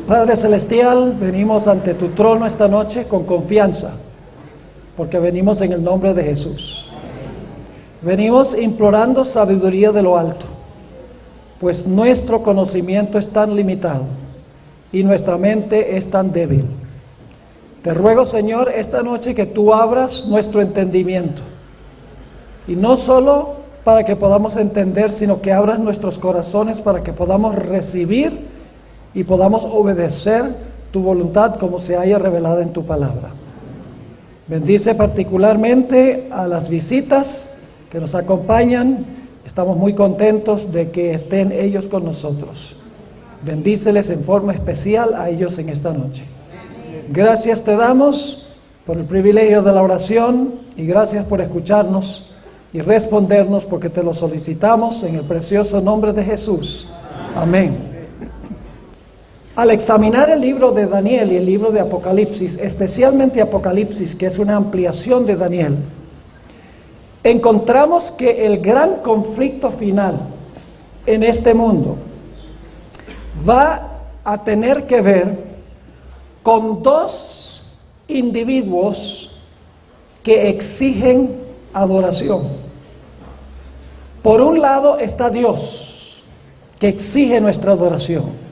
Padre Celestial, venimos ante tu trono esta noche con confianza, porque venimos en el nombre de Jesús. Venimos implorando sabiduría de lo alto, pues nuestro conocimiento es tan limitado y nuestra mente es tan débil. Te ruego, Señor, esta noche que tú abras nuestro entendimiento, y no solo para que podamos entender, sino que abras nuestros corazones para que podamos recibir y podamos obedecer tu voluntad como se haya revelado en tu palabra. Bendice particularmente a las visitas que nos acompañan. Estamos muy contentos de que estén ellos con nosotros. Bendíceles en forma especial a ellos en esta noche. Gracias te damos por el privilegio de la oración y gracias por escucharnos y respondernos, porque te lo solicitamos en el precioso nombre de Jesús. Amén. Al examinar el libro de Daniel y el libro de Apocalipsis, especialmente Apocalipsis, que es una ampliación de Daniel, encontramos que el gran conflicto final en este mundo va a tener que ver con dos individuos que exigen adoración. Por un lado está Dios, que exige nuestra adoración.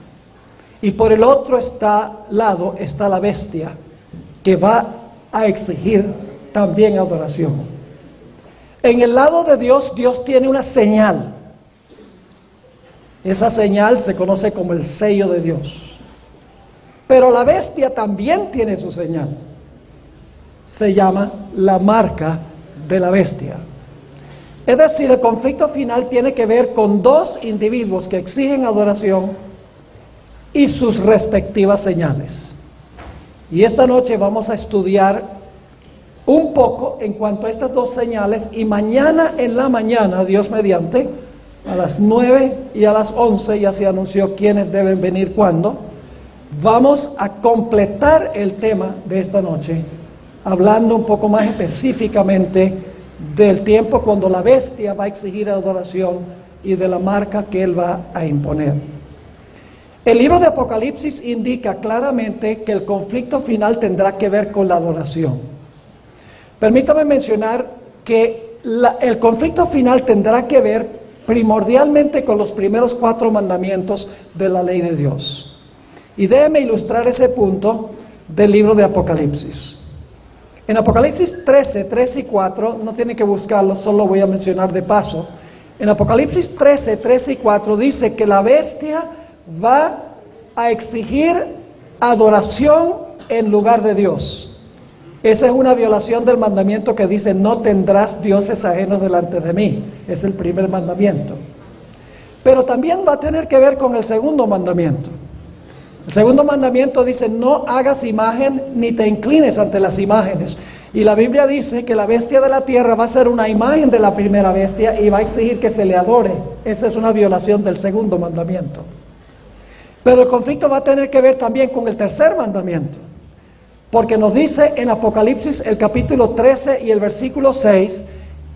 Y por el otro lado está la bestia, que va a exigir también adoración. En el lado de Dios, Dios tiene una señal. Esa señal se conoce como el sello de Dios. Pero la bestia también tiene su señal. Se llama la marca de la bestia. Es decir, el conflicto final tiene que ver con dos individuos que exigen adoración y sus respectivas señales. Y esta noche vamos a estudiar un poco en cuanto a estas dos señales, y mañana en la mañana, Dios mediante, a las 9 y a las 11, ya se anunció quiénes deben venir cuándo, vamos a completar el tema de esta noche, hablando un poco más específicamente del tiempo cuando la bestia va a exigir adoración y de la marca que él va a imponer. El libro de Apocalipsis indica claramente que el conflicto final tendrá que ver con la adoración. Permítame mencionar que el conflicto final tendrá que ver primordialmente con los primeros 4 mandamientos de la ley de Dios. Y déjeme ilustrar ese punto del libro de Apocalipsis. En Apocalipsis 13, 3 y 4, no tienen que buscarlo, solo voy a mencionar de paso. En Apocalipsis 13, 3 y 4 dice que la bestia va a exigir adoración en lugar de Dios. Esa es una violación del mandamiento que dice: no tendrás dioses ajenos delante de mí. Es el primer mandamiento. Pero también va a tener que ver con el segundo mandamiento. El segundo mandamiento dice: no hagas imagen ni te inclines ante las imágenes. Y la Biblia dice que la bestia de la tierra va a ser una imagen de la primera bestia y va a exigir que se le adore. Esa es una violación del segundo mandamiento. Pero el conflicto va a tener que ver también con el tercer mandamiento, porque nos dice en Apocalipsis el capítulo 13 y el versículo 6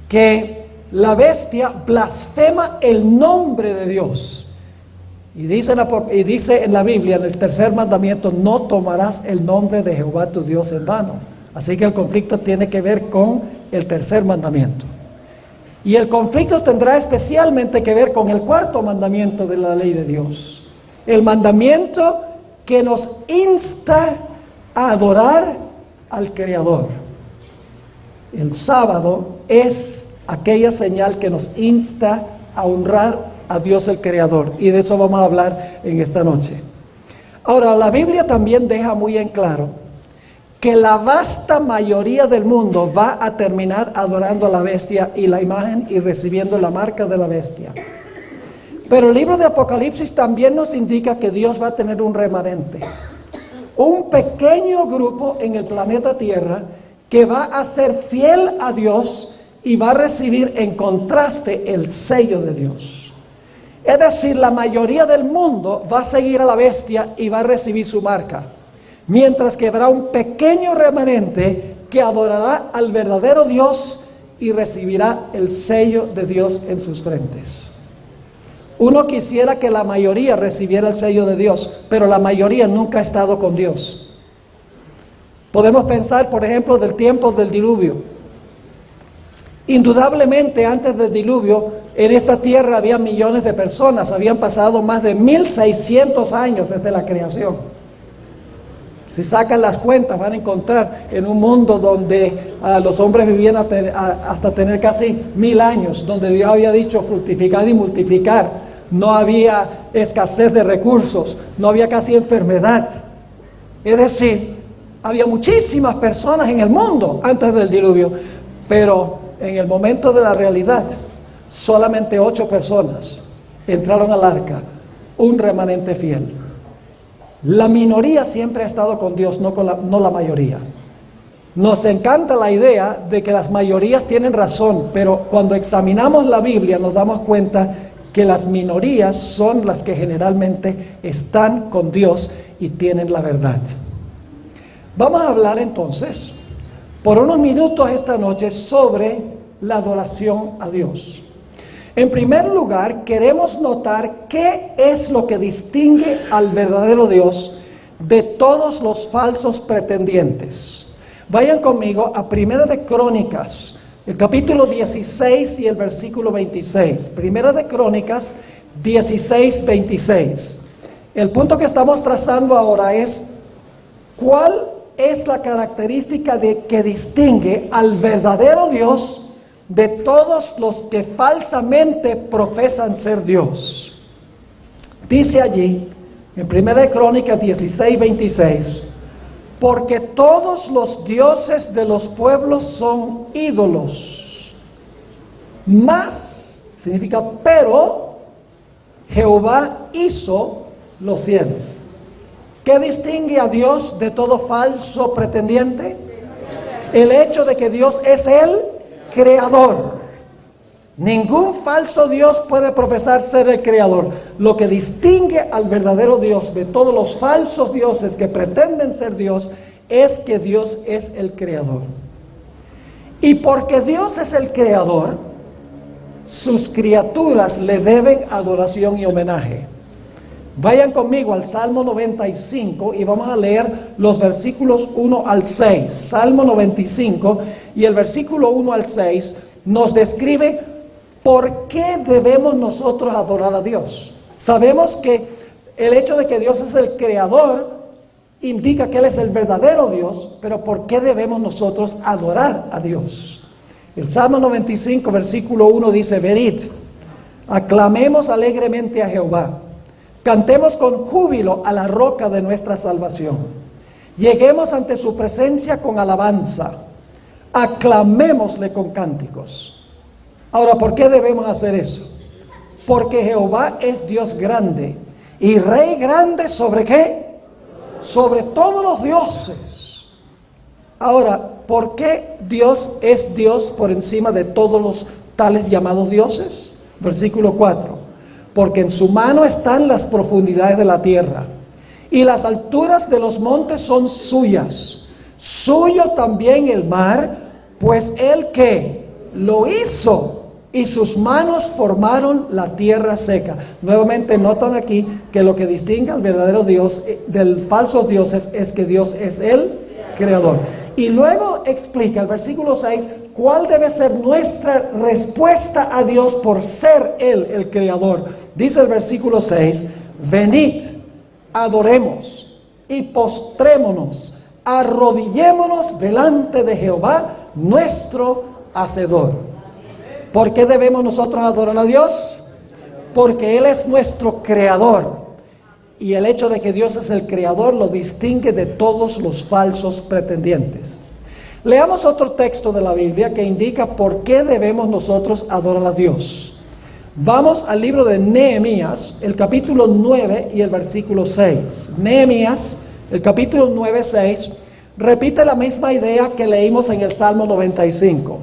que la bestia blasfema el nombre de Dios. Y dice en la Biblia, en el tercer mandamiento: no tomarás el nombre de Jehová tu Dios en vano. Así que el conflicto tiene que ver con el tercer mandamiento. Y el conflicto tendrá especialmente que ver con el cuarto mandamiento de la ley de Dios. El mandamiento que nos insta a adorar al Creador. El sábado es aquella señal que nos insta a honrar a Dios el Creador, y de eso vamos a hablar en esta noche. Ahora, la Biblia también deja muy en claro que la vasta mayoría del mundo va a terminar adorando a la bestia y la imagen y recibiendo la marca de la bestia. Pero el libro de Apocalipsis también nos indica que Dios va a tener un remanente, un pequeño grupo en el planeta Tierra que va a ser fiel a Dios y va a recibir en contraste el sello de Dios. Es decir, la mayoría del mundo va a seguir a la bestia y va a recibir su marca, mientras que habrá un pequeño remanente que adorará al verdadero Dios y recibirá el sello de Dios en sus frentes. Uno quisiera que la mayoría recibiera el sello de Dios, pero la mayoría nunca ha estado con Dios. Podemos pensar, por ejemplo, del tiempo del diluvio. Indudablemente, antes del diluvio, en esta tierra había millones de personas. Habían pasado más de 1600 años desde la creación. Si sacan las cuentas, van a encontrar en un mundo donde los hombres vivían hasta tener casi 1000 años, donde Dios había dicho fructificar y multiplicar. No había escasez de recursos, no había casi enfermedad. Es decir, había muchísimas personas en el mundo antes del diluvio, pero en el momento de la realidad, solamente 8 personas entraron al arca, un remanente fiel. La minoría siempre ha estado con Dios, no la mayoría. Nos encanta la idea de que las mayorías tienen razón, pero cuando examinamos la Biblia nos damos cuenta que las minorías son las que generalmente están con Dios y tienen la verdad. Vamos a hablar entonces por unos minutos esta noche sobre la adoración a Dios. En primer lugar, queremos notar qué es lo que distingue al verdadero Dios de todos los falsos pretendientes. Vayan conmigo a Primera de Crónicas, el capítulo 16 y el versículo 26. Primera de Crónicas 16, 26. El punto que estamos trazando ahora es ¿cuál es la característica que distingue al verdadero Dios de todos los que falsamente profesan ser Dios? Dice allí, en 1 Crónicas 16, 26, porque todos los dioses de los pueblos son ídolos, mas, significa pero, Jehová hizo los cielos. ¿Qué distingue a Dios de todo falso pretendiente? El hecho de que Dios es el creador. Ningún falso Dios puede profesar ser el creador. Lo que distingue al verdadero Dios de todos los falsos dioses que pretenden ser Dios es que Dios es el creador. Y porque Dios es el creador, sus criaturas le deben adoración y homenaje. Vayan conmigo al Salmo 95 y vamos a leer los versículos 1 al 6. Salmo 95 y el versículo 1 al 6 nos describe por qué debemos nosotros adorar a Dios. Sabemos que el hecho de que Dios es el creador indica que Él es el verdadero Dios, pero ¿por qué debemos nosotros adorar a Dios? El Salmo 95 versículo 1 dice: Venid, aclamemos alegremente a Jehová. Cantemos con júbilo a la roca de nuestra salvación. Lleguemos ante su presencia con alabanza. Aclamémosle con cánticos. Ahora, ¿por qué debemos hacer eso? Porque Jehová es Dios grande y Rey grande ¿sobre qué? Sobre todos los dioses. Ahora, ¿por qué Dios es Dios por encima de todos los tales llamados dioses? Versículo 4. Porque en su mano están las profundidades de la tierra, y las alturas de los montes son suyas. Suyo también el mar, pues Él que lo hizo, y sus manos formaron la tierra seca. Nuevamente notan aquí que lo que distingue al verdadero Dios del falso dioses es que Dios es el creador. Y luego explica el versículo 6 cuál debe ser nuestra respuesta a Dios por ser Él el creador. Dice el versículo 6: venid, adoremos y postrémonos, arrodillémonos delante de Jehová nuestro Hacedor. ¿Por qué debemos nosotros adorar a Dios? Porque Él es nuestro creador. Y el hecho de que Dios es el creador lo distingue de todos los falsos pretendientes. Leamos otro texto de la Biblia que indica por qué debemos nosotros adorar a Dios. Vamos al libro de Nehemías, el capítulo 9 y el versículo 6. Nehemías, el capítulo 9, 6, repite la misma idea que leímos en el Salmo 95.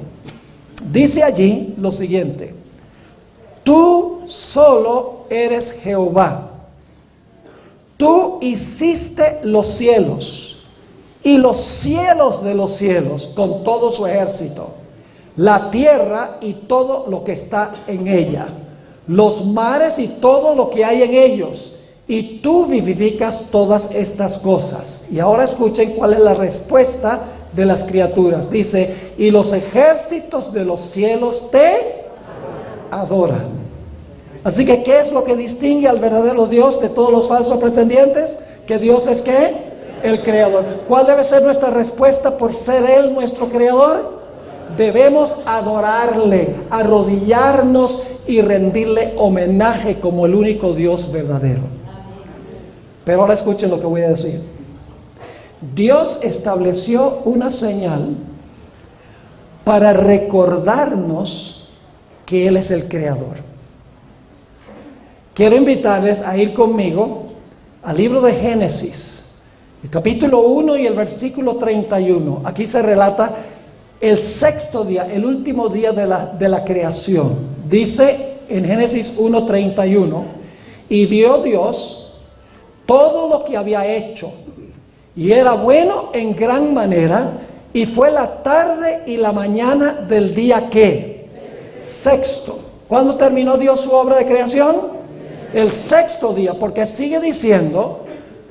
Dice allí lo siguiente: tú solo eres Jehová. Tú hiciste los cielos y los cielos de los cielos con todo su ejército, la tierra y todo lo que está en ella. los mares y todo lo que hay en ellos, y tú vivificas todas estas cosas. Y ahora escuchen cuál es la respuesta de las criaturas. Dice, y los ejércitos de los cielos te adoran. Así que, ¿qué es lo que distingue al verdadero Dios de todos los falsos pretendientes? Que Dios es ¿qué? El creador. ¿Cuál debe ser nuestra respuesta por ser Él nuestro creador? Debemos adorarle, arrodillarnos y rendirle homenaje como el único Dios verdadero. Pero ahora escuchen lo que voy a decir. Dios estableció una señal para recordarnos que Él es el creador. Quiero invitarles a ir conmigo al libro de Génesis, el capítulo 1 y el versículo 31. Aquí se relata el sexto día, el último día de la creación. Dice en Génesis 1:31, y vio Dios todo lo que había hecho, y era bueno en gran manera, y fue la tarde y la mañana del día ¿qué? Sexto. ¿Cuándo terminó Dios su obra de creación? El sexto día, porque sigue diciendo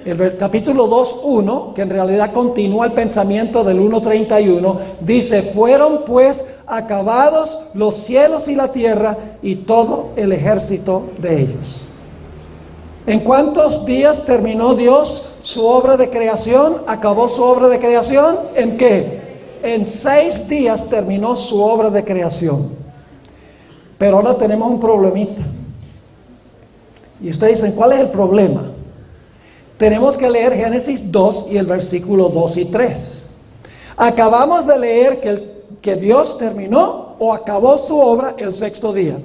el capítulo 2:1, que en realidad continúa el pensamiento del 1:31, dice, fueron pues acabados los cielos y la tierra y todo el ejército de ellos. ¿En cuántos días terminó Dios su obra de creación? ¿Acabó su obra de creación? ¿En qué? En 6 días terminó su obra de creación. Pero ahora tenemos un problemita. Y ustedes dicen, ¿cuál es el problema? Tenemos que leer Génesis 2 y el versículo 2 y 3. Acabamos de leer que Dios terminó o acabó su obra el sexto día.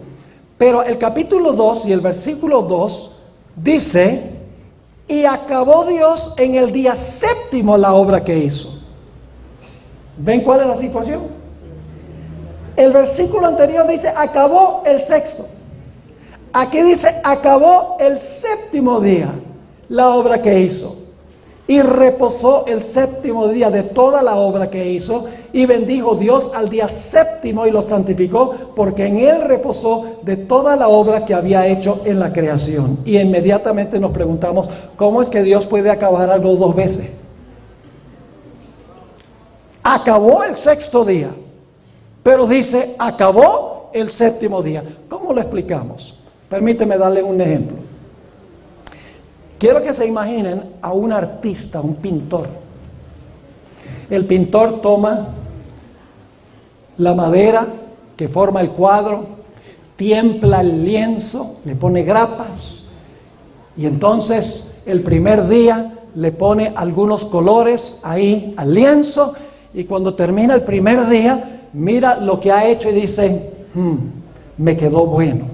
Pero el capítulo 2 y el versículo 2 dice, y acabó Dios en el día séptimo la obra que hizo. ¿Ven cuál es la situación? El versículo anterior dice, acabó el sexto. Aquí dice, acabó el séptimo día la obra que hizo. Y reposó el séptimo día de toda la obra que hizo, y bendijo Dios al día séptimo y lo santificó, porque en él reposó de toda la obra que había hecho en la creación. Y inmediatamente nos preguntamos, ¿cómo es que Dios puede acabar algo 2 veces? Acabó el sexto día, pero dice, acabó el séptimo día. ¿Cómo lo explicamos? Permíteme darle un ejemplo. Quiero que se imaginen a un artista, un pintor. El pintor toma la madera que forma el cuadro, tiempla el lienzo, le pone grapas, y entonces el primer día le pone algunos colores ahí al lienzo, y cuando termina el primer día, mira lo que ha hecho y dice, me quedó bueno.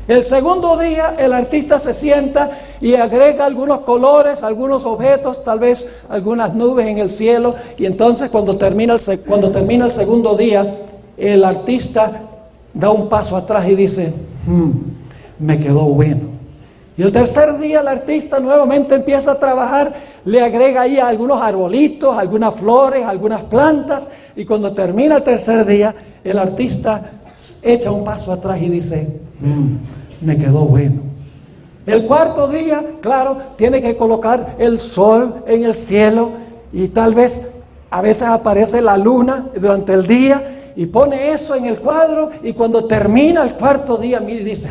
El segundo día el artista se sienta y agrega algunos colores, algunos objetos, tal vez algunas nubes en el cielo, y entonces cuando termina el segundo día, el artista da un paso atrás y dice, me quedó bueno. Y el tercer día el artista nuevamente empieza a trabajar, le agrega ahí algunos arbolitos, algunas flores, algunas plantas, y cuando termina el tercer día, el artista echa un paso atrás y dice, me quedó bueno. El cuarto día, claro, tiene que colocar el sol en el cielo, y tal vez a veces aparece la luna durante el día, y pone eso en el cuadro, y cuando termina el cuarto día, mira y dice,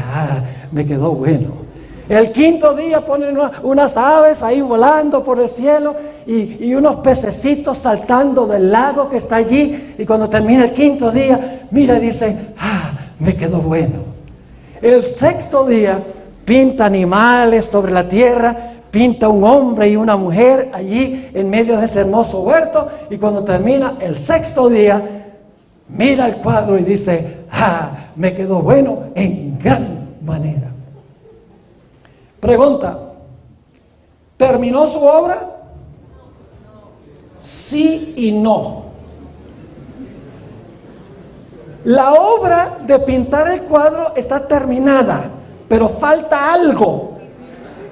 me quedó bueno. El quinto día pone unas aves ahí volando por el cielo, y unos pececitos saltando del lago que está allí, y cuando termina el quinto día, mira y dice, me quedó bueno. El sexto día pinta animales sobre la tierra, pinta un hombre y una mujer allí en medio de ese hermoso huerto, y cuando termina el sexto día, mira el cuadro y dice, me quedó bueno en gran manera. Pregunta, ¿terminó su obra? Sí y no. La obra de pintar el cuadro está terminada, pero falta algo.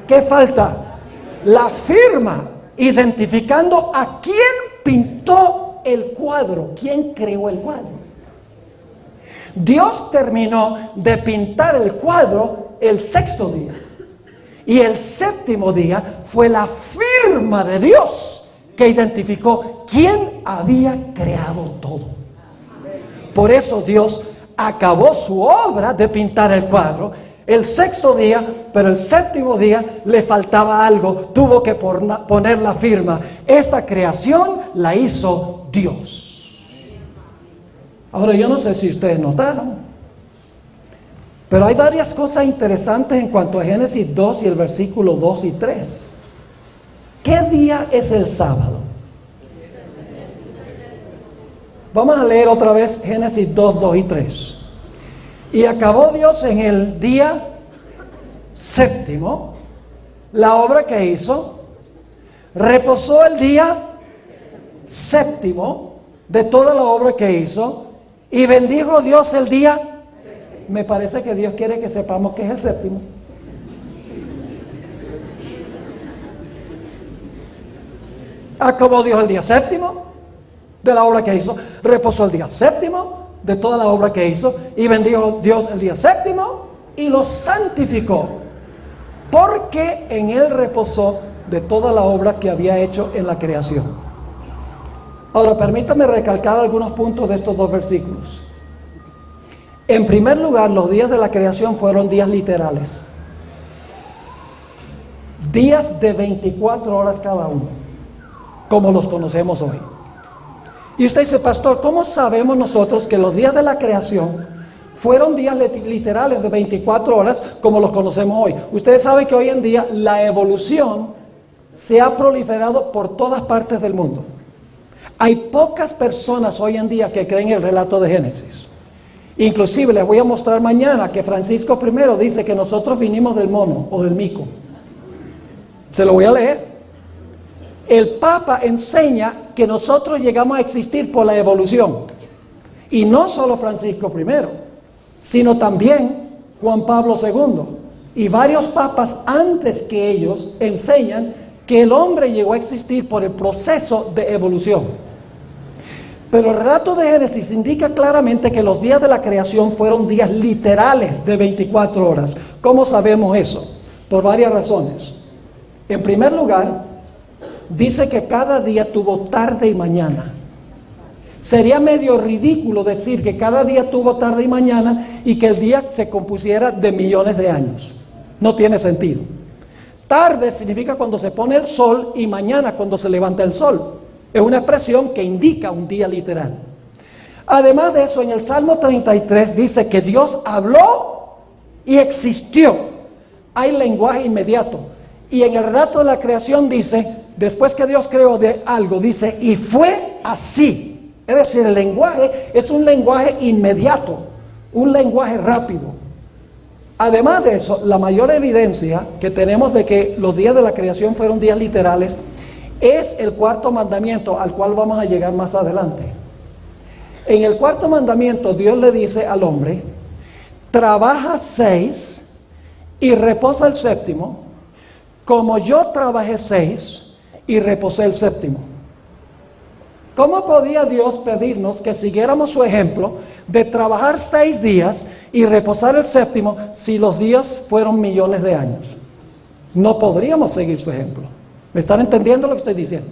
¿Qué falta? La firma, identificando a quién pintó el cuadro, quién creó el cuadro. Dios terminó de pintar el cuadro el sexto día. Y el séptimo día fue la firma de Dios que identificó quién había creado todo. Por eso Dios acabó su obra de pintar el cuadro el sexto día, pero el séptimo día le faltaba algo, tuvo que poner la firma. Esta creación la hizo Dios. Ahora yo no sé si ustedes notaron, pero hay varias cosas interesantes en cuanto a Génesis 2 y el versículo 2 y 3. ¿Qué día es el sábado? Vamos a leer otra vez Génesis 2, 2 y 3. Y acabó Dios en el día séptimo la obra que hizo, reposó el día séptimo de toda la obra que hizo, y bendijo Dios el día. Me parece que Dios quiere que sepamos que es el séptimo. Acabó Dios el día séptimo de la obra que hizo, reposó el día séptimo de toda la obra que hizo, y bendijo Dios el día séptimo y lo santificó, porque en él reposó de toda la obra que había hecho en la creación. Ahora permítame recalcar algunos puntos de estos dos versículos. En primer lugar, los días de la creación fueron días literales, días de 24 horas cada uno, como los conocemos hoy. Y usted dice, pastor, ¿cómo sabemos nosotros que los días de la creación fueron días literales de 24 horas como los conocemos hoy? Ustedes saben que hoy en día la evolución se ha proliferado por todas partes del mundo. Hay pocas personas hoy en día que creen el relato de Génesis. Inclusive les voy a mostrar mañana que Francisco I dice que nosotros vinimos del mono o del mico. Se lo voy a leer. El Papa enseña que nosotros llegamos a existir por la evolución. Y no solo Francisco I, sino también Juan Pablo II. Y varios papas antes que ellos enseñan que el hombre llegó a existir por el proceso de evolución. Pero el relato de Génesis indica claramente que los días de la creación fueron días literales de 24 horas. ¿Cómo sabemos eso? Por varias razones. En primer lugar, dice que cada día tuvo tarde y mañana. Sería medio ridículo decir que cada día tuvo tarde y mañana y que el día se compusiera de millones de años. No tiene sentido. Tarde significa cuando se pone el sol y mañana cuando se levanta el sol. Es una expresión que indica un día literal. Además de eso, en el Salmo 33 dice que Dios habló y existió. Hay lenguaje inmediato. Y en el relato de la creación dice, después que Dios creó de algo, dice, y fue así. Es decir, el lenguaje es un lenguaje inmediato, un lenguaje rápido. Además de eso, la mayor evidencia que tenemos de que los días de la creación fueron días literales es el cuarto mandamiento, al cual vamos a llegar más adelante. En el cuarto mandamiento, Dios le dice al hombre, trabaja 6 y reposa el séptimo, como yo trabajé 6 y reposé el séptimo. ¿Cómo podía Dios pedirnos que siguiéramos su ejemplo de trabajar 6 días y reposar el séptimo si los días fueron millones de años? No podríamos seguir su ejemplo. ¿Me están entendiendo lo que estoy diciendo?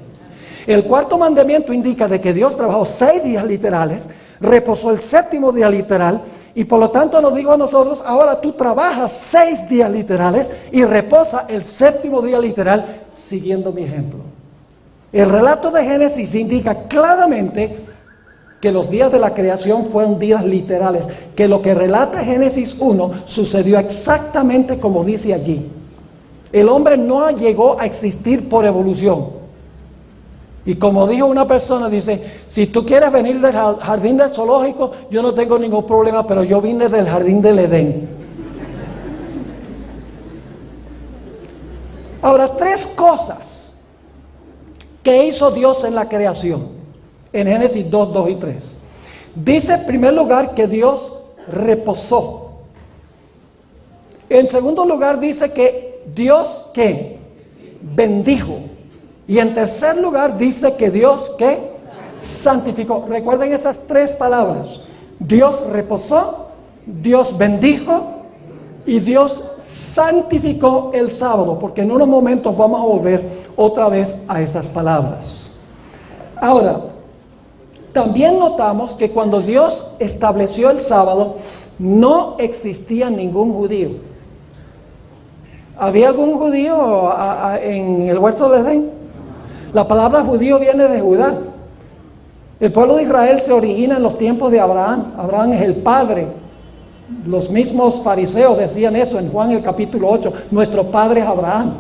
El cuarto mandamiento indica de que Dios trabajó 6 días literales, reposó el séptimo día literal, y por lo tanto nos dijo a nosotros, ahora tú trabajas 6 días literales y reposa el séptimo día literal siguiendo mi ejemplo. El relato de Génesis indica claramente que los días de la creación fueron días literales, que lo que relata Génesis 1 sucedió exactamente como dice allí. El hombre no llegó a existir por evolución. Y como dijo una persona, dice, si tú quieres venir del jardín del zoológico, yo no tengo ningún problema, pero yo vine del jardín del Edén. Ahora, 3 cosas que hizo Dios en la creación, en Génesis 2, 2 y 3. Dice en primer lugar que Dios reposó. En segundo lugar dice que Dios, ¿qué? Bendijo. Y en tercer lugar dice que Dios, ¿qué? Santificó. Recuerden esas 3 palabras. Dios reposó, Dios bendijo y Dios santificó el sábado, porque en unos momentos vamos a volver otra vez a esas palabras. Ahora, también notamos que cuando Dios estableció el sábado, no existía ningún judío. ¿Había algún judío en el huerto del Edén? La palabra judío viene de Judá. El pueblo de Israel se origina en los tiempos de Abraham. Abraham es el padre. Los mismos fariseos decían eso en Juan el capítulo 8. Nuestro padre es Abraham.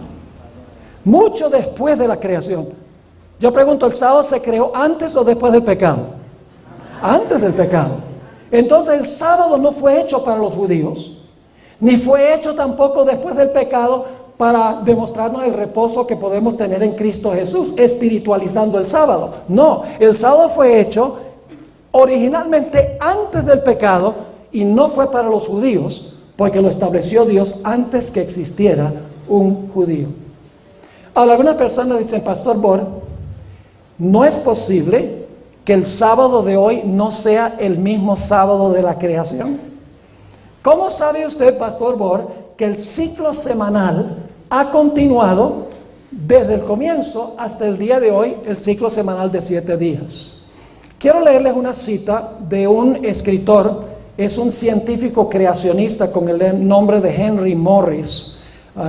Mucho después de la creación. Yo pregunto, ¿el sábado se creó antes o después del pecado? Antes del pecado. Entonces el sábado no fue hecho para los judíos, ni fue hecho tampoco después del pecado para demostrarnos el reposo que podemos tener en Cristo Jesús, espiritualizando el sábado. No, el sábado fue hecho originalmente antes del pecado y no fue para los judíos, porque lo estableció Dios antes que existiera un judío. Ahora, algunas personas dicen, Pastor Bor, no es posible que el sábado de hoy no sea el mismo sábado de la creación. ¿Cómo sabe usted, Pastor Bor, que el ciclo semanal ha continuado desde el comienzo hasta el día de hoy, el ciclo semanal de 7 días? Quiero leerles una cita de un escritor, es un científico creacionista con el nombre de Henry Morris.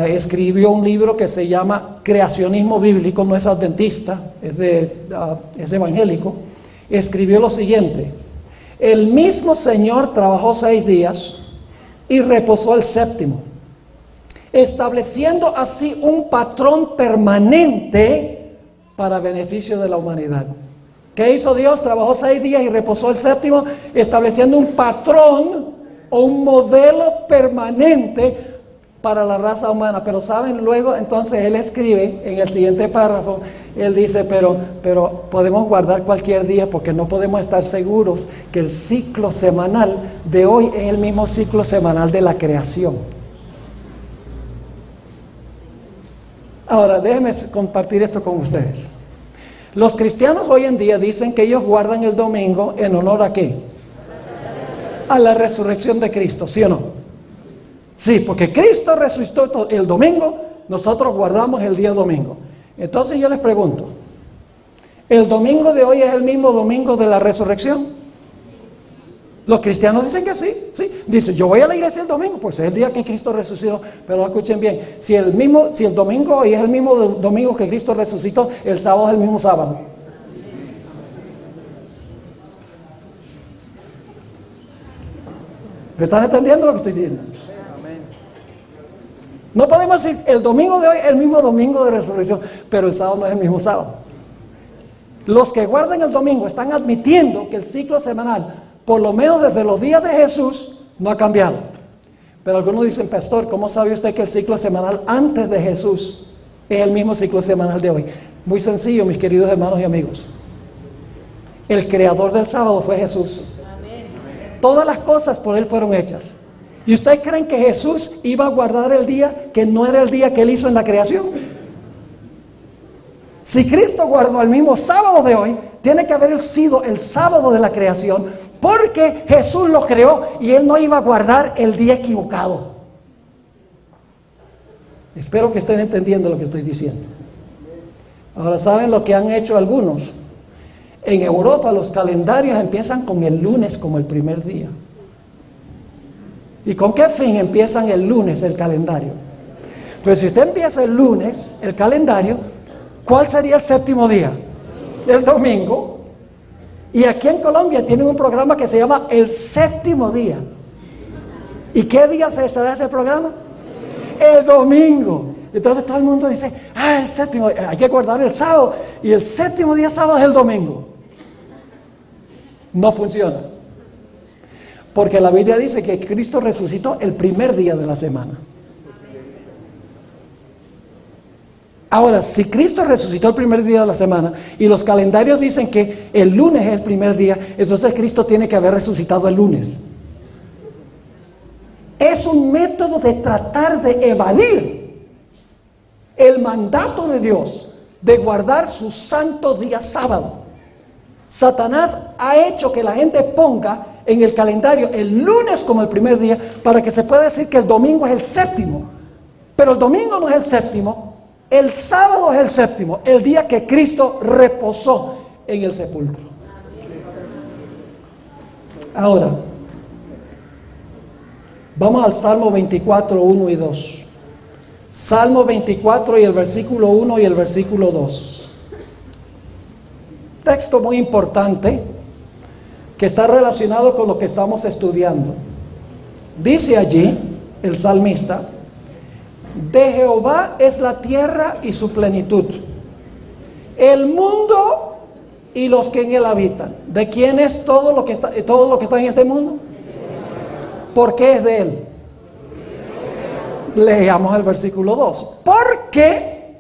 Escribió un libro que se llama Creacionismo Bíblico, no es adventista, es evangélico. Escribió lo siguiente: el mismo Señor trabajó 6 días y reposó el séptimo, estableciendo así un patrón permanente para beneficio de la humanidad. ¿Qué hizo Dios? Trabajó 6 días y reposó el séptimo, estableciendo un patrón o un modelo permanente para la raza humana. Pero saben, luego entonces él escribe en el siguiente párrafo, él dice, pero podemos guardar cualquier día porque no podemos estar seguros que el ciclo semanal de hoy es el mismo ciclo semanal de la creación. Ahora, déjenme compartir esto con ustedes. Los cristianos hoy en día dicen que ellos guardan el domingo en honor ¿a qué? A la resurrección de Cristo, ¿sí o no? Sí, porque Cristo resucitó el domingo, nosotros guardamos el día domingo. Entonces yo les pregunto, ¿el domingo de hoy es el mismo domingo de la resurrección? Los cristianos dicen que sí, sí. Dicen, yo voy a la iglesia el domingo, pues es el día que Cristo resucitó. Pero escuchen bien, si el domingo hoy es el mismo domingo que Cristo resucitó, el sábado es el mismo sábado. ¿Me están entendiendo lo que estoy diciendo? No podemos decir, el domingo de hoy es el mismo domingo de resurrección, pero el sábado no es el mismo sábado. Los que guardan el domingo están admitiendo que el ciclo semanal, por lo menos desde los días de Jesús, no ha cambiado. Pero algunos dicen, pastor, ¿cómo sabe usted que el ciclo semanal antes de Jesús es el mismo ciclo semanal de hoy? Muy sencillo, mis queridos hermanos y amigos. El creador del sábado fue Jesús. Todas las cosas por él fueron hechas. ¿Y ustedes creen que Jesús iba a guardar el día que no era el día que él hizo en la creación? Si Cristo guardó el mismo sábado de hoy, tiene que haber sido el sábado de la creación, porque Jesús lo creó y él no iba a guardar el día equivocado. Espero que estén entendiendo lo que estoy diciendo. Ahora, ¿saben lo que han hecho algunos? En Europa los calendarios empiezan con el lunes como el primer día. ¿Y con qué fin empiezan el lunes el calendario? Pues si usted empieza el lunes el calendario, ¿cuál sería el séptimo día? El domingo. Y aquí en Colombia tienen un programa que se llama El Séptimo Día. ¿Y qué día se da ese programa? El domingo. Entonces todo el mundo dice, el séptimo, hay que guardar el sábado. Y el séptimo día sábado es el domingo. No funciona. Porque la Biblia dice que Cristo resucitó el primer día de la semana. Ahora, si Cristo resucitó el primer día de la semana y los calendarios dicen que el lunes es el primer día, entonces Cristo tiene que haber resucitado el lunes. Es un método de tratar de evadir el mandato de Dios de guardar su santo día sábado. Satanás ha hecho que la gente ponga en el calendario el lunes como el primer día, para que se pueda decir que el domingo es el séptimo. Pero el domingo no es el séptimo, el sábado es el séptimo, el día que Cristo reposó en el sepulcro. Ahora, vamos al Salmo 24, 1 y 2. Salmo 24 y el versículo 1 y el versículo 2. Texto muy importante que está relacionado con lo que estamos estudiando. Dice allí el salmista: de Jehová es la tierra y su plenitud, el mundo y los que en él habitan. ¿De quién es todo lo que está en este mundo? ¿Por qué es de él? Leamos el versículo 2. Porque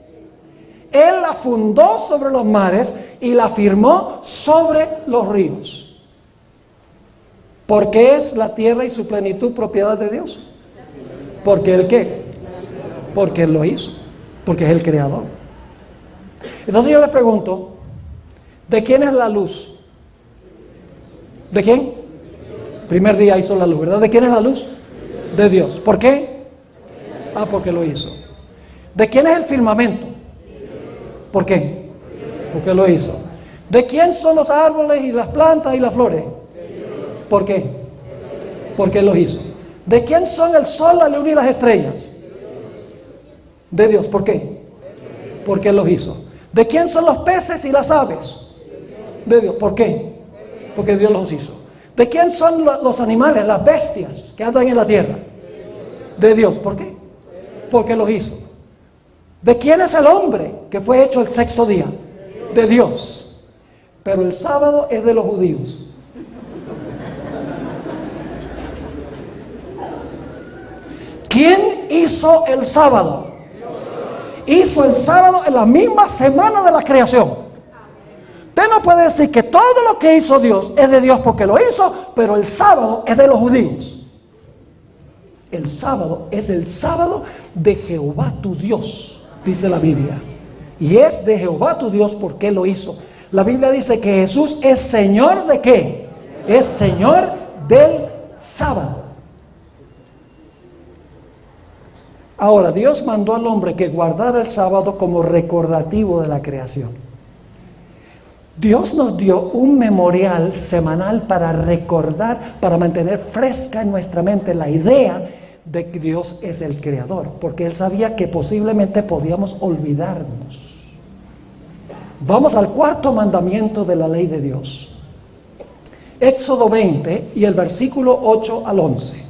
él la fundó sobre los mares y la firmó sobre los ríos. ¿Por qué es la tierra y su plenitud propiedad de Dios? Porque él ¿qué? Porque él lo hizo, porque es el creador. Entonces yo le pregunto, ¿de quién es la luz? ¿De quién? Primer día hizo la luz, ¿verdad? ¿De quién es la luz? De Dios. ¿Por qué? Porque lo hizo. ¿De quién es el firmamento? ¿Por qué? Porque lo hizo. ¿De quién son los árboles y las plantas y las flores? ¿Por qué? Porque lo hizo. ¿De quién son el sol, la luna y las estrellas? De Dios. ¿Por qué? Porque los hizo. ¿De quién son los peces y las aves? De Dios. ¿Por qué? Porque Dios los hizo. ¿De quién son los animales, las bestias que andan en la tierra? De Dios. ¿Por qué? Porque los hizo. ¿De quién es el hombre que fue hecho el sexto día? De Dios. Pero el sábado es de los judíos. ¿Quién hizo el sábado? Hizo el sábado en la misma semana de la creación. Usted no puede decir que todo lo que hizo Dios es de Dios porque lo hizo, pero el sábado es de los judíos. El sábado es el sábado de Jehová tu Dios, dice la Biblia. Y es de Jehová tu Dios porque lo hizo. La Biblia dice que Jesús es Señor ¿de qué? Es Señor del sábado. Ahora, Dios mandó al hombre que guardara el sábado como recordativo de la creación. Dios nos dio un memorial semanal para recordar, para mantener fresca en nuestra mente la idea de que Dios es el creador, porque Él sabía que posiblemente podíamos olvidarnos. Vamos al cuarto mandamiento de la ley de Dios. Éxodo 20 y el versículo 8 al 11.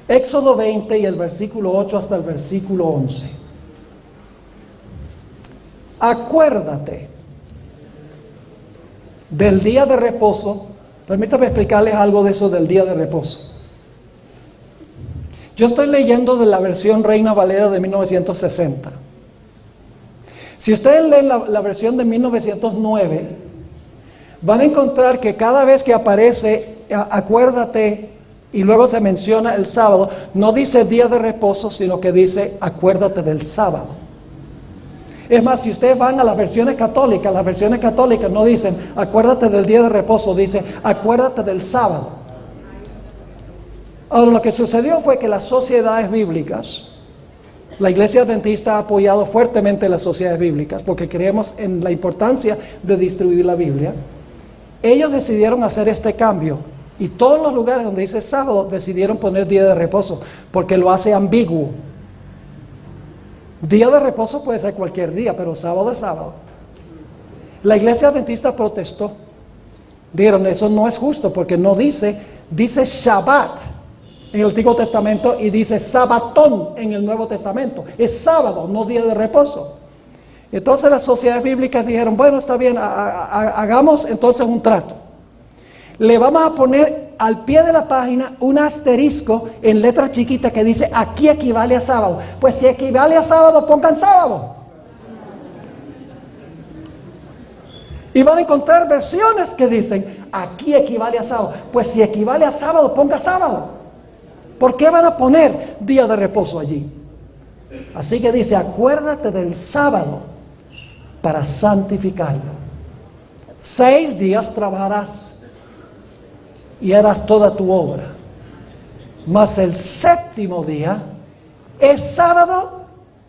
Éxodo 20 y el versículo 8 hasta el versículo 11. Acuérdate del día de reposo. Permítame explicarles algo de eso del día de reposo. Yo estoy leyendo de la versión Reina Valera de 1960. Si ustedes leen la versión de 1909, van a encontrar que cada vez que aparece acuérdate y luego se menciona el sábado, no dice día de reposo, sino que dice acuérdate del sábado. Es más, si ustedes van a las versiones católicas no dicen acuérdate del día de reposo, dice acuérdate del sábado. Ahora, lo que sucedió fue que las sociedades bíblicas, la Iglesia Adventista ha apoyado fuertemente las sociedades bíblicas porque creemos en la importancia de distribuir la Biblia. Ellos decidieron hacer este cambio y todos los lugares donde dice sábado decidieron poner día de reposo porque lo hace ambiguo. Día de reposo puede ser cualquier día, pero sábado es sábado. La Iglesia Adventista protestó. Dijeron, eso no es justo porque no dice Shabbat en el Antiguo Testamento y dice Sabatón en el Nuevo Testamento. Es sábado, no día de reposo. Entonces las sociedades bíblicas dijeron, bueno, está bien, hagamos entonces un trato. Le vamos a poner al pie de la página un asterisco en letra chiquita que dice, aquí equivale a sábado. Pues si equivale a sábado, pongan sábado. Y van a encontrar versiones que dicen, aquí equivale a sábado. Pues si equivale a sábado, ponga sábado. ¿Por qué van a poner día de reposo allí? Así que dice, acuérdate del sábado para santificarlo. 6 días trabajarás y harás toda tu obra. Mas el séptimo día es sábado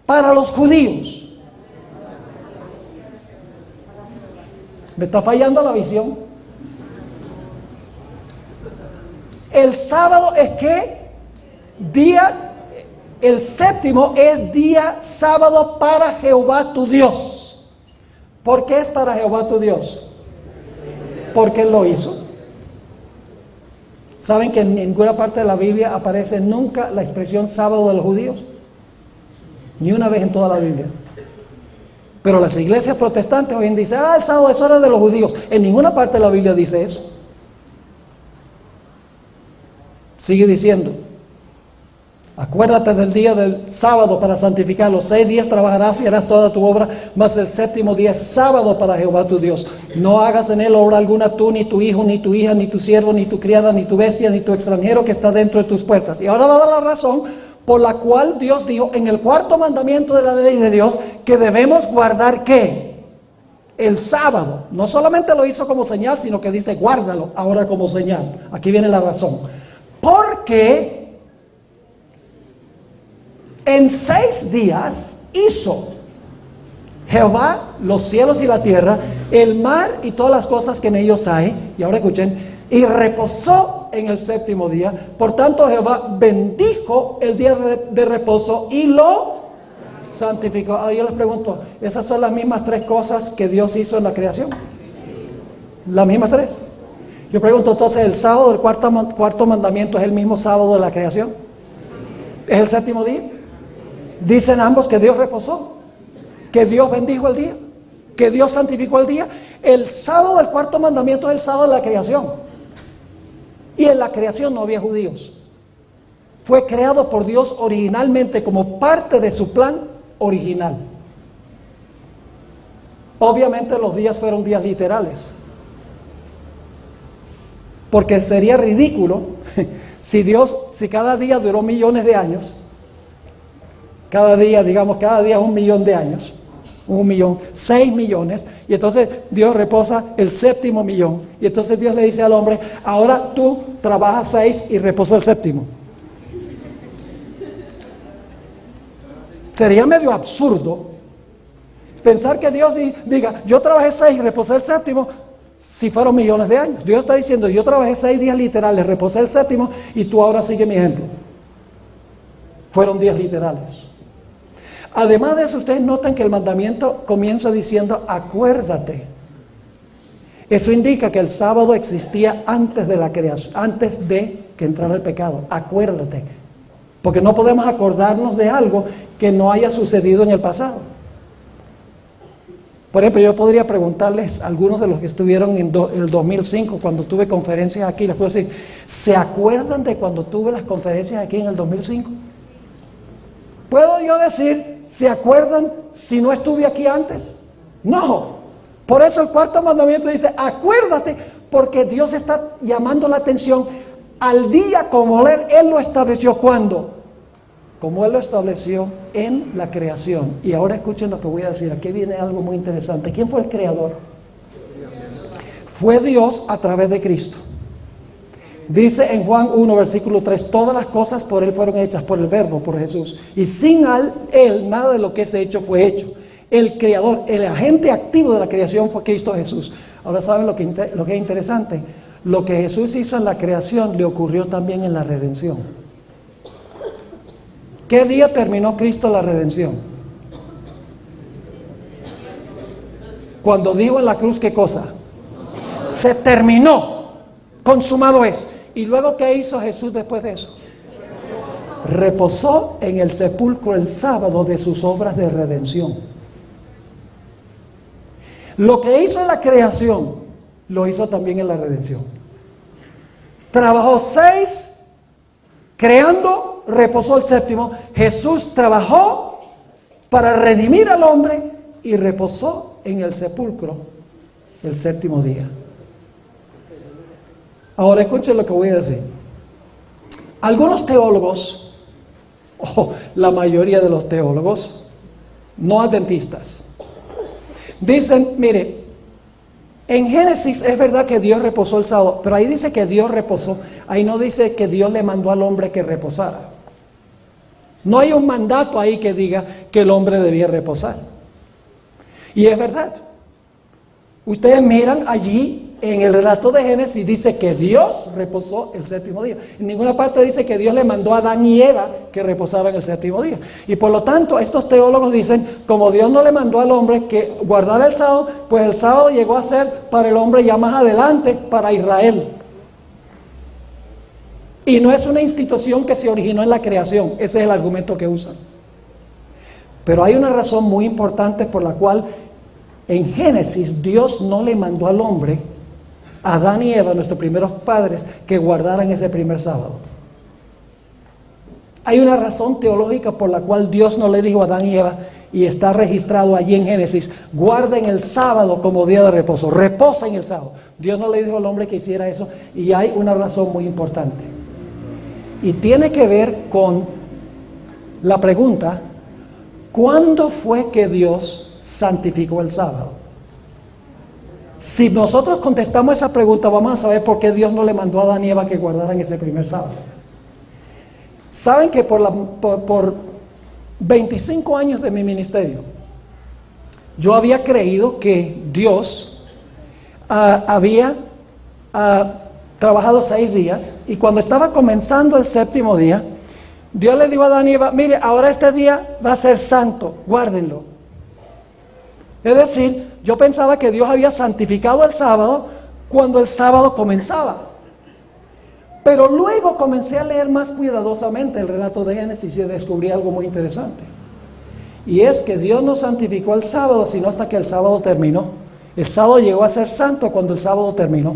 para los judíos. ¿Me está fallando la visión? El sábado es ¿qué? Día, el séptimo es día sábado para Jehová tu Dios. ¿Por qué es para Jehová tu Dios? Porque Él lo hizo. ¿Saben que en ninguna parte de la Biblia aparece nunca la expresión sábado de los judíos? Ni una vez en toda la Biblia. Pero las iglesias protestantes hoy en día dicen, el sábado es hora de los judíos. En ninguna parte de la Biblia dice eso. Sigue diciendo, acuérdate del día del sábado para santificarlo. 6 días trabajarás y harás toda tu obra, mas el séptimo día es sábado para Jehová tu Dios. No hagas en él obra alguna tú, ni tu hijo, ni tu hija, ni tu siervo, ni tu criada, ni tu bestia, ni tu extranjero que está dentro de tus puertas. Y ahora va a dar la razón por la cual Dios dijo en el 4º mandamiento de la ley de Dios que debemos guardar ¿qué? El sábado. No solamente lo hizo como señal, sino que dice guárdalo ahora como señal. Aquí viene la razón. Porque en 6 días hizo Jehová los cielos y la tierra, el mar y todas las cosas que en ellos hay. Y ahora escuchen, y reposó en el séptimo día. Por tanto Jehová bendijo el día de reposo y lo santificó. Ahora yo les pregunto, ¿esas son las mismas 3 cosas que Dios hizo en la creación? ¿Las mismas 3? Yo pregunto entonces, ¿el sábado del cuarto mandamiento es el mismo sábado de la creación? ¿Es el séptimo día? Dicen ambos que Dios reposó, que Dios bendijo el día, que Dios santificó el día. El sábado del 4º mandamiento es el sábado de la creación. Y en la creación no había judíos. Fue creado por Dios originalmente como parte de su plan original. Obviamente los días fueron días literales. Porque sería ridículo si cada día duró millones de años, cada día es 1 millón de años, 1 millón, 6 millones, y entonces Dios reposa el 7º millón, y entonces Dios le dice al hombre, ahora tú trabajas 6 y reposa el 7º. Sería medio absurdo pensar que Dios diga, yo trabajé 6 y reposé el 7º, si fueron millones de años. Dios está diciendo, yo trabajé 6 días literales, reposé el 7º y tú ahora sigue mi ejemplo. Fueron días literales. Además de eso, ustedes notan que el mandamiento comienza diciendo, acuérdate. Eso indica que el sábado existía antes de la creación, antes de que entrara el pecado. Acuérdate. Porque no podemos acordarnos de algo que no haya sucedido en el pasado. Por ejemplo, yo podría preguntarles a algunos de los que estuvieron en el 2005, cuando tuve conferencias aquí, les puedo decir, ¿se acuerdan de cuando tuve las conferencias aquí en el 2005? ¿Puedo yo decir, ¿se acuerdan si no estuve aquí antes? No. Por eso el 4º mandamiento dice, acuérdate, porque Dios está llamando la atención al día como Él lo estableció. ¿Cuándo? Como Él lo estableció en la creación. Y ahora escuchen lo que voy a decir. Aquí viene algo muy interesante. ¿Quién fue el creador? Fue Dios a través de Cristo. Dice en Juan 1, versículo 3, todas las cosas por Él fueron hechas, por el Verbo, por Jesús. Y sin Él, nada de lo que es hecho fue hecho. El creador, el agente activo de la creación fue Cristo Jesús. Ahora saben lo que es interesante. Lo que Jesús hizo en la creación le ocurrió también en la redención. ¿Qué día terminó Cristo la redención? Cuando dijo en la cruz, ¿qué cosa? Se terminó, consumado es. ¿Y luego qué hizo Jesús después de eso? Reposó en el sepulcro el sábado de sus obras de redención. Lo que hizo en la creación, lo hizo también en la redención. Trabajó 6 creando, reposó el 7º. Jesús trabajó para redimir al hombre y reposó en el sepulcro el 7º día. Ahora escuchen lo que voy a decir. Algunos teólogos, la mayoría de los teólogos, no adventistas, dicen, mire, En Génesis es verdad que Dios reposó el sábado, pero ahí dice que Dios reposó. Ahí no dice que Dios le mandó al hombre que reposara. No hay un mandato ahí que diga que el hombre debía reposar. Y es verdad. Ustedes miran allí en el relato de Génesis, dice que Dios reposó el séptimo día. En ninguna parte dice que Dios le mandó a Adán y Eva que reposaran el séptimo día. Y por lo tanto, estos teólogos dicen, como Dios no le mandó al hombre que guardara el sábado, pues el sábado llegó a ser para el hombre ya más adelante, para Israel. Y no es una institución que se originó en la creación, ese es el argumento que usan. Pero hay una razón muy importante por la cual en Génesis Dios no le mandó al hombre, a Adán y Eva, nuestros primeros padres, que guardaran ese primer sábado. Hay una razón teológica por la cual Dios no le dijo a Adán y Eva, y está registrado allí en Génesis, guarden el sábado como día de reposo, reposen el sábado. Dios no le dijo al hombre que hiciera eso, y hay una razón muy importante. Y tiene que ver con la pregunta, ¿cuándo fue que Dios santificó el sábado? Si nosotros contestamos esa pregunta, vamos a saber por qué Dios no le mandó a Adán y Eva que guardaran ese primer sábado. Saben que por 25 años de mi ministerio, yo había creído que Dios había trabajado 6 días, y cuando estaba comenzando el séptimo día, Dios le dijo a Adán y Eva, mire, ahora este día va a ser santo, guárdenlo. Es decir, yo pensaba que Dios había santificado el sábado cuando el sábado comenzaba. Pero luego comencé a leer más cuidadosamente el relato de Génesis y descubrí algo muy interesante. Y es que Dios no santificó el sábado, sino hasta que el sábado terminó. El sábado llegó a ser santo cuando el sábado terminó.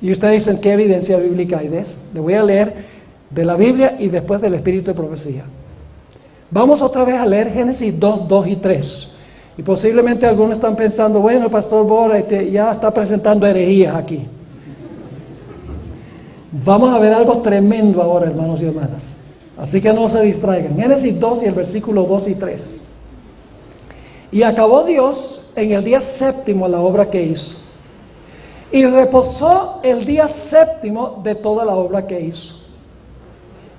Y ustedes dicen, ¿qué evidencia bíblica hay de eso? Le voy a leer de la Biblia y después del Espíritu de Profecía. Vamos otra vez a leer Génesis 2, 2 y 3. Y posiblemente algunos están pensando, bueno, el pastor Bora ya está presentando herejías aquí. Vamos a ver algo tremendo ahora, hermanos y hermanas. Así que no se distraigan. Génesis 2 y el versículo 2 y 3. Y acabó Dios en el día séptimo la obra que hizo. Y reposó el día séptimo de toda la obra que hizo.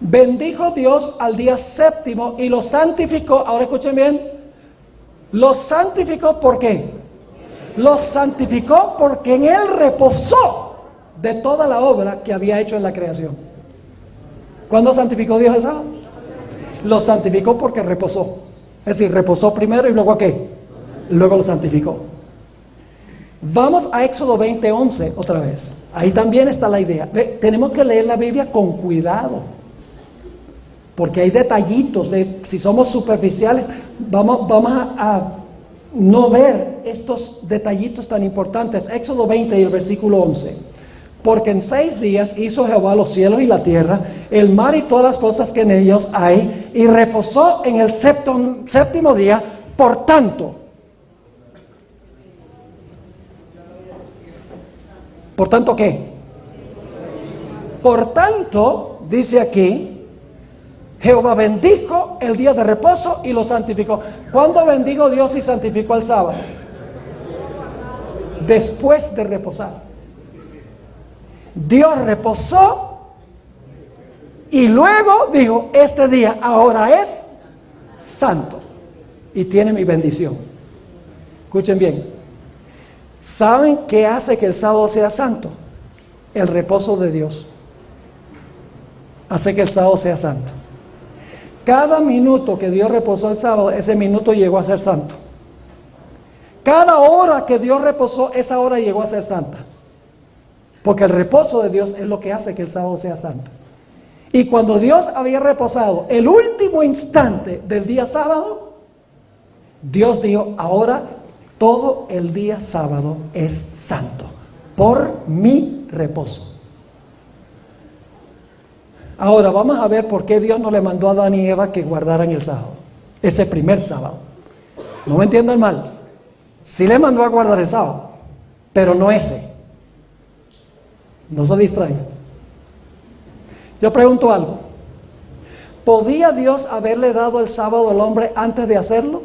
Bendijo Dios al día séptimo y lo santificó. Ahora escuchen bien. Lo santificó, ¿por qué? Lo santificó porque en él reposó de toda la obra que había hecho en la creación. ¿Cuándo santificó Dios el sábado? Lo santificó porque reposó. Es decir, reposó primero y luego ¿qué? Luego lo santificó. Vamos a Éxodo 20:11 otra vez. Ahí también está la idea. Tenemos que leer la Biblia con cuidado. Porque hay detallitos, si somos superficiales, vamos a no ver estos detallitos tan importantes. Éxodo 20 y el versículo 11. Porque en 6 días hizo Jehová los cielos y la tierra, el mar y todas las cosas que en ellos hay, y reposó en el séptimo día. Por tanto, ¿qué? Por tanto, dice aquí, Jehová bendijo el día de reposo y lo santificó. ¿Cuándo bendijo Dios y santificó el sábado? Después de reposar. Dios reposó y luego dijo, este día ahora es santo y tiene mi bendición. Escuchen bien. ¿Saben qué hace que el sábado sea santo? El reposo de Dios hace que el sábado sea santo. Cada minuto que Dios reposó el sábado, ese minuto llegó a ser santo. Cada hora que Dios reposó, esa hora llegó a ser santa. Porque el reposo de Dios es lo que hace que el sábado sea santo. Y cuando Dios había reposado el último instante del día sábado, Dios dijo, ahora todo el día sábado es santo, por mi reposo. Ahora vamos a ver por qué Dios no le mandó a Adán y Eva que guardaran el sábado, ese primer sábado. No me entiendan mal, sí le mandó a guardar el sábado, pero no ese. No se distraigan. Yo pregunto algo. ¿Podía Dios haberle dado el sábado al hombre antes de hacerlo?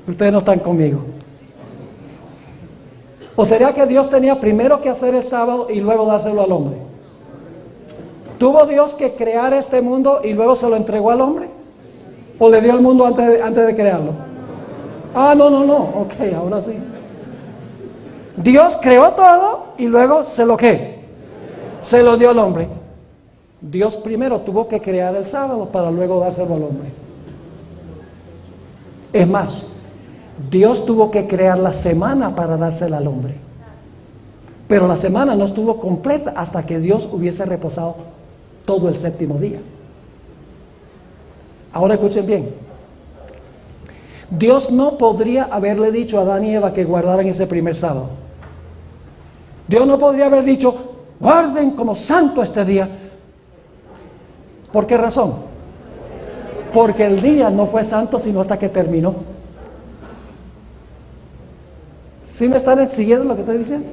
Ustedes no están conmigo. ¿O sería que Dios tenía primero que hacer el sábado y luego dárselo al hombre? ¿Tuvo Dios que crear este mundo y luego se lo entregó al hombre? ¿O le dio el mundo antes de crearlo? Ah, no. Ok, ahora sí. Dios creó todo y luego se lo ¿qué? Se lo dio al hombre. Dios primero tuvo que crear el sábado para luego dárselo al hombre. Es más, Dios tuvo que crear la semana para dársela al hombre. Pero la semana no estuvo completa hasta que Dios hubiese reposado todo el séptimo día. Ahora escuchen bien. Dios no podría haberle dicho a Adán y Eva que guardaran ese primer sábado. Dios no podría haber dicho, guarden como santo este día. ¿Por qué razón? Porque el día no fue santo sino hasta que terminó. ¿Sí me están siguiendo lo que estoy diciendo?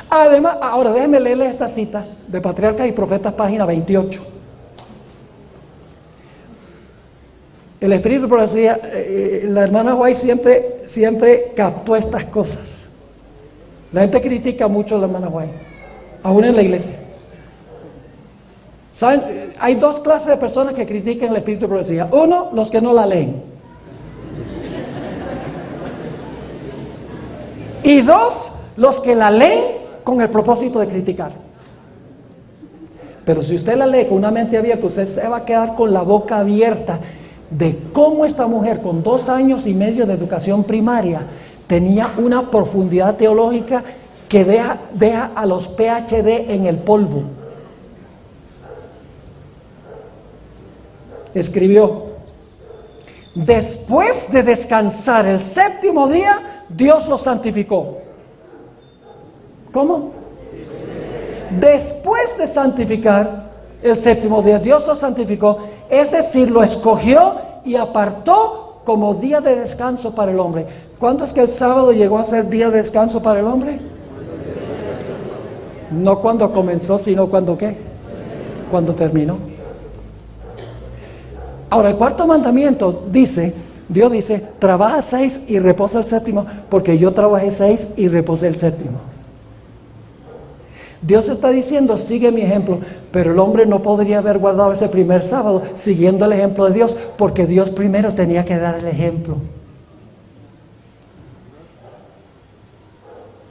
Además, ahora déjenme leerles esta cita de Patriarcas y Profetas, página 28. El Espíritu de Profecía, la hermana White siempre captó estas cosas. La gente critica mucho a la hermana White, aún en la iglesia. ¿Saben? Hay dos clases de personas que critican el Espíritu de Profecía. Uno, los que no la leen. Y dos, los que la leen con el propósito de criticar. Pero si usted la lee con una mente abierta, usted se va a quedar con la boca abierta de cómo esta mujer con 2 años y medio de educación primaria tenía una profundidad teológica que deja a los PhD en el polvo. Escribió: después de descansar el séptimo día, Dios lo santificó. ¿Cómo? Después de santificar el séptimo día, Dios lo santificó, es decir, lo escogió y apartó como día de descanso para el hombre. ¿Cuándo es que el sábado llegó a ser día de descanso para el hombre? No cuando comenzó, sino cuando ¿qué? Cuando terminó. Ahora, el cuarto mandamiento dice, Dios dice, trabaja 6 y reposa el séptimo, porque yo trabajé 6 y reposé el séptimo. Dios está diciendo, sigue mi ejemplo, pero el hombre no podría haber guardado ese primer sábado siguiendo el ejemplo de Dios, porque Dios primero tenía que dar el ejemplo.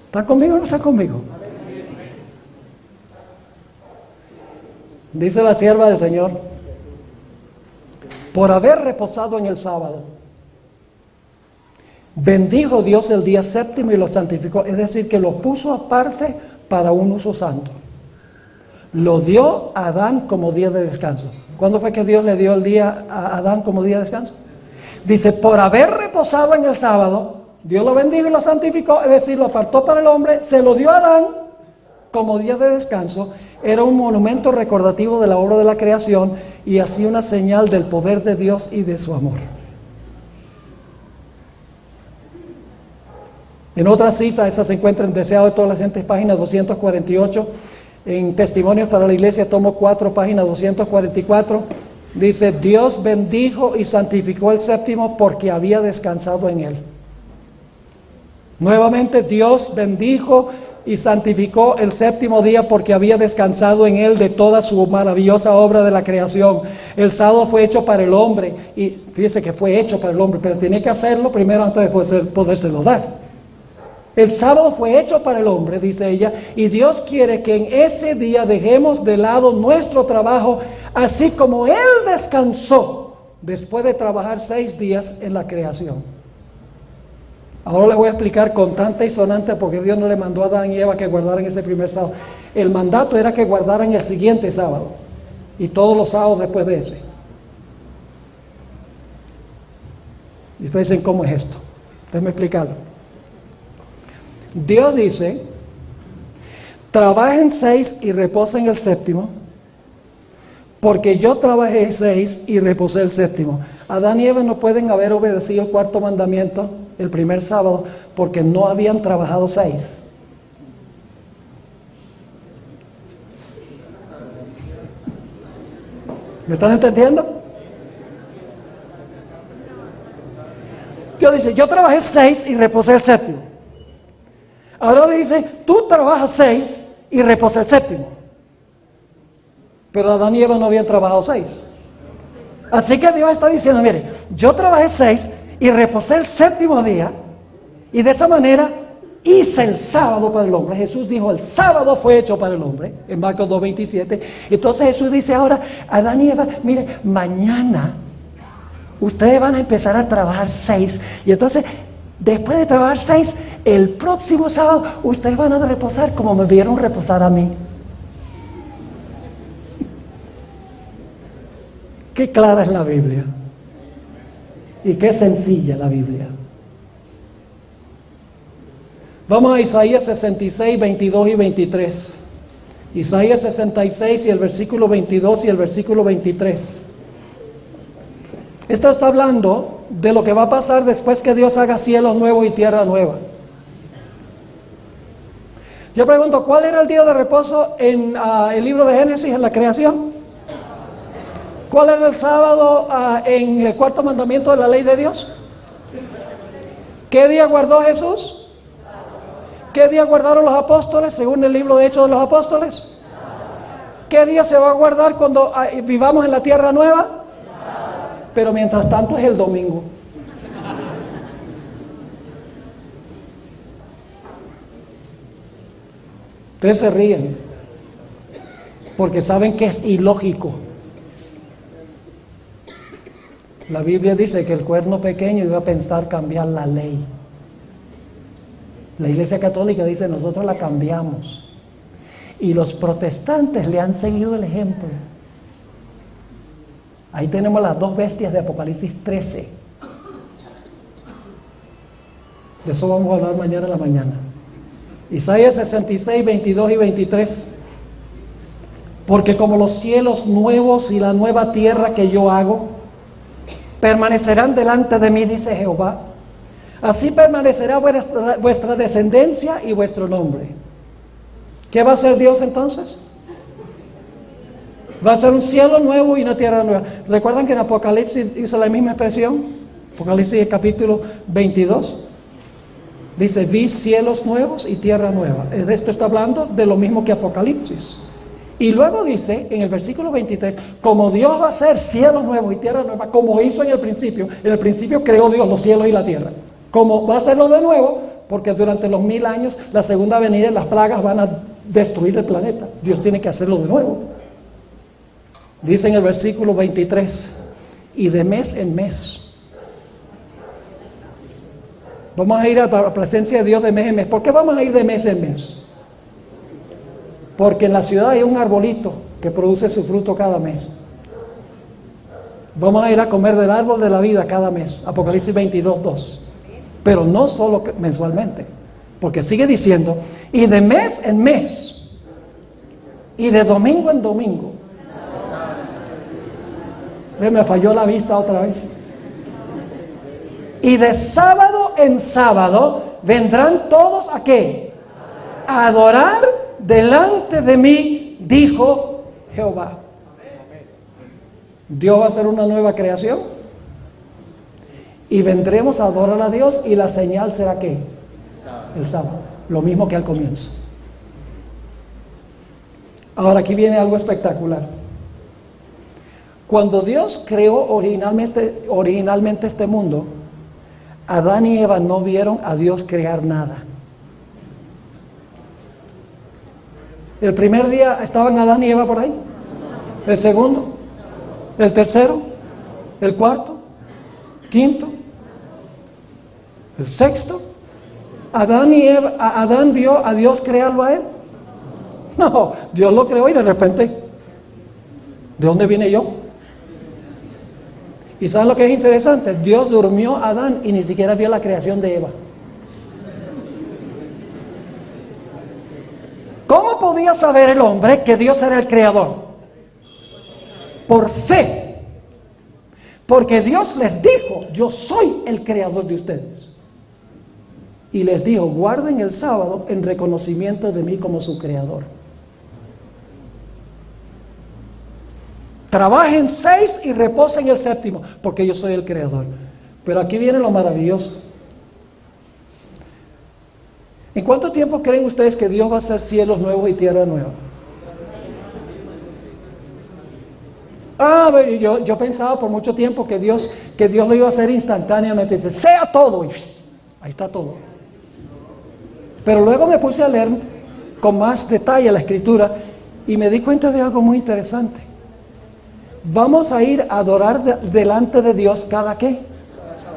¿Están conmigo o no están conmigo? Dice la sierva del Señor, por haber reposado en el sábado, bendijo Dios el día séptimo y lo santificó, es decir, que lo puso aparte para un uso santo. Lo dio a Adán como día de descanso. ¿Cuándo fue que Dios le dio el día a Adán como día de descanso? Dice, por haber reposado en el sábado, Dios lo bendijo y lo santificó, es decir, lo apartó para el hombre, se lo dio a Adán como día de descanso. Era un monumento recordativo de la obra de la creación y así una señal del poder de Dios y de su amor. En otra cita, esa se encuentra en Deseado de todas las gentes, página 248, en Testimonios para la Iglesia, tomo 4, página 244, dice, Dios bendijo y santificó el séptimo porque había descansado en él. Nuevamente, Dios bendijo y santificó el séptimo día porque había descansado en él de toda su maravillosa obra de la creación. El sábado fue hecho para el hombre, y fíjese que fue hecho para el hombre, pero tenía que hacerlo primero antes de podérselo dar. El sábado fue hecho para el hombre, dice ella, y Dios quiere que en ese día dejemos de lado nuestro trabajo, así como Él descansó después de trabajar 6 días en la creación. Ahora les voy a explicar constante y sonante porque Dios no le mandó a Adán y Eva que guardaran ese primer sábado. El mandato era que guardaran el siguiente sábado y todos los sábados después de ese. Y ustedes dicen, ¿cómo es esto? Déjenme explicarlo. Dios dice, trabajen 6 y reposen el séptimo, porque yo trabajé 6 y reposé el séptimo. Adán y Eva no pueden haber obedecido el cuarto mandamiento el primer sábado porque no habían trabajado 6. ¿Me están entendiendo? Dios dice, yo trabajé 6 y reposé el séptimo. Ahora dice, tú trabajas 6 y reposé el séptimo. Pero Adán y Eva no habían trabajado 6. Así que Dios está diciendo, mire, yo trabajé 6 y reposé el séptimo día, y de esa manera hice el sábado para el hombre. Jesús dijo, el sábado fue hecho para el hombre, en Marcos 2:27. Entonces Jesús dice ahora, Adán y Eva, mire, mañana ustedes van a empezar a trabajar 6, y entonces después de trabajar 6, el próximo sábado ustedes van a reposar como me vieron reposar a mí. Qué clara es la Biblia y qué sencilla la Biblia. Vamos a Isaías 66, 22 y 23. Isaías 66 y el versículo 22 y el versículo 23. Esto está hablando de lo que va a pasar después que Dios haga cielos nuevos y tierra nueva. Yo pregunto, ¿cuál era el día de reposo en el libro de Génesis, en la creación? ¿Cuál era el sábado en el cuarto mandamiento de la ley de Dios? ¿Qué día guardó Jesús? ¿Qué día guardaron los apóstoles según el libro de Hechos de los Apóstoles? ¿Qué día se va a guardar cuando vivamos en la tierra nueva? Pero mientras tanto es el domingo. Ustedes se ríen porque saben que es ilógico. La Biblia dice que el cuerno pequeño iba a pensar cambiar la ley. La Iglesia Católica dice, nosotros la cambiamos. Y los protestantes le han seguido el ejemplo. Ahí tenemos las 2 bestias de Apocalipsis 13. De eso vamos a hablar mañana en la mañana. Isaías 66, 22 y 23. Porque como los cielos nuevos y la nueva tierra que yo hago permanecerán delante de mí, dice Jehová, así permanecerá vuestra descendencia y vuestro nombre. ¿Qué va a hacer Dios entonces? Va a ser un cielo nuevo y una tierra nueva. ¿Recuerdan que en Apocalipsis hizo la misma expresión? Apocalipsis capítulo 22. Dice, vi cielos nuevos y tierra nueva. Esto está hablando de lo mismo que Apocalipsis. Y luego dice en el versículo 23, como Dios va a hacer cielos nuevos y tierra nueva, como hizo en el principio creó Dios los cielos y la tierra. Como va a hacerlo de nuevo, porque durante los 1000 años, la segunda venida, las plagas van a destruir el planeta. Dios tiene que hacerlo de nuevo. Dice en el versículo 23, y de mes en mes. Vamos a ir a la presencia de Dios de mes en mes. ¿Por qué vamos a ir de mes en mes? Porque en la ciudad hay un arbolito que produce su fruto cada mes. Vamos a ir a comer del árbol de la vida cada mes. Apocalipsis 22, 2. Pero no solo mensualmente. Porque sigue diciendo, y de mes en mes. Y de domingo en domingo. Me falló la vista otra vez. Y de sábado en sábado vendrán todos ¿a qué? A adorar delante de mí, dijo Jehová. Dios va a hacer una nueva creación y vendremos a adorar a Dios, y la señal será ¿qué? El sábado, lo mismo que al comienzo. Ahora aquí viene algo espectacular. Cuando Dios creó originalmente este mundo, Adán y Eva no vieron a Dios crear nada. El primer día estaban Adán y Eva por ahí. El segundo, el tercero, el cuarto, quinto, el sexto. Adán vio a Dios crearlo a él. No, Dios lo creó y de repente, ¿de dónde vine yo? ¿Y saben lo que es interesante? Dios durmió a Adán y ni siquiera vio la creación de Eva. ¿Cómo podía saber el hombre que Dios era el creador? Por fe. Porque Dios les dijo, yo soy el creador de ustedes. Y les dijo, guarden el sábado en reconocimiento de mí como su creador. Trabajen 6 y reposen el séptimo, porque yo soy el creador. Pero aquí viene lo maravilloso. ¿En cuánto tiempo creen ustedes que Dios va a hacer cielos nuevos y tierra nueva? Yo pensaba por mucho tiempo que Dios lo iba a hacer instantáneamente. Dice, sea todo. Y ahí está todo. Pero luego me puse a leer con más detalle la Escritura y me di cuenta de algo muy interesante. Vamos a ir a adorar delante de Dios cada ¿qué?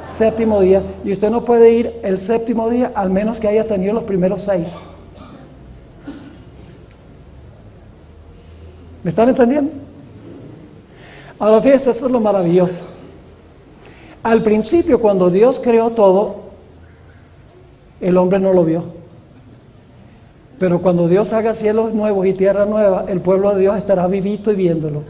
Séptimo día. Y usted no puede ir el séptimo día al menos que haya tenido los primeros 6. ¿Me están entendiendo? Ahora fíjense, esto es lo maravilloso. Al principio, cuando Dios creó todo, el hombre no lo vio. Pero cuando Dios haga cielos nuevos y tierra nueva, el pueblo de Dios estará vivito y viéndolo.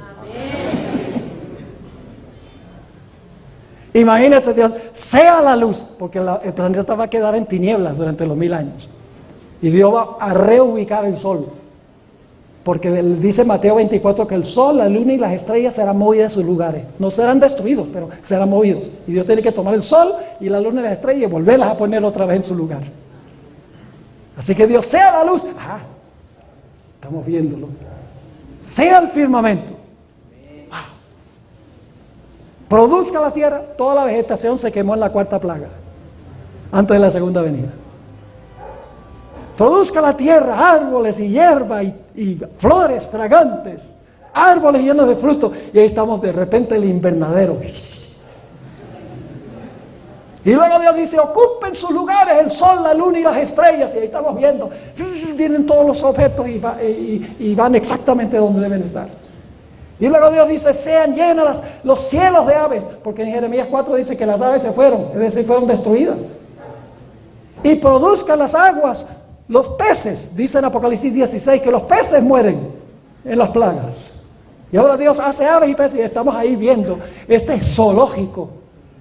Imagínense, Dios, sea la luz, porque el planeta va a quedar en tinieblas durante los 1000 años. Y Dios va a reubicar el sol. Porque dice Mateo 24 que el sol, la luna y las estrellas serán movidas de sus lugares. No serán destruidos, pero serán movidos. Y Dios tiene que tomar el sol y la luna y las estrellas y volverlas a poner otra vez en su lugar. Así que Dios, sea la luz. Estamos viéndolo. Sea el firmamento. Produzca la tierra. Toda la vegetación se quemó en la 4ª plaga, antes de la segunda venida. Produzca la tierra árboles y hierba y flores fragantes, árboles llenos de fruto. Y ahí estamos de repente el invernadero. Y luego Dios dice, ocupen sus lugares el sol, la luna y las estrellas. Y ahí estamos viendo, vienen todos los objetos y van exactamente donde deben estar. Y luego Dios dice, sean llenas los cielos de aves. Porque en Jeremías 4 dice que las aves se fueron, es decir, fueron destruidas. Y produzcan las aguas. Los peces, dice en Apocalipsis 16, que los peces mueren en las plagas. Y ahora Dios hace aves y peces y estamos ahí viendo este zoológico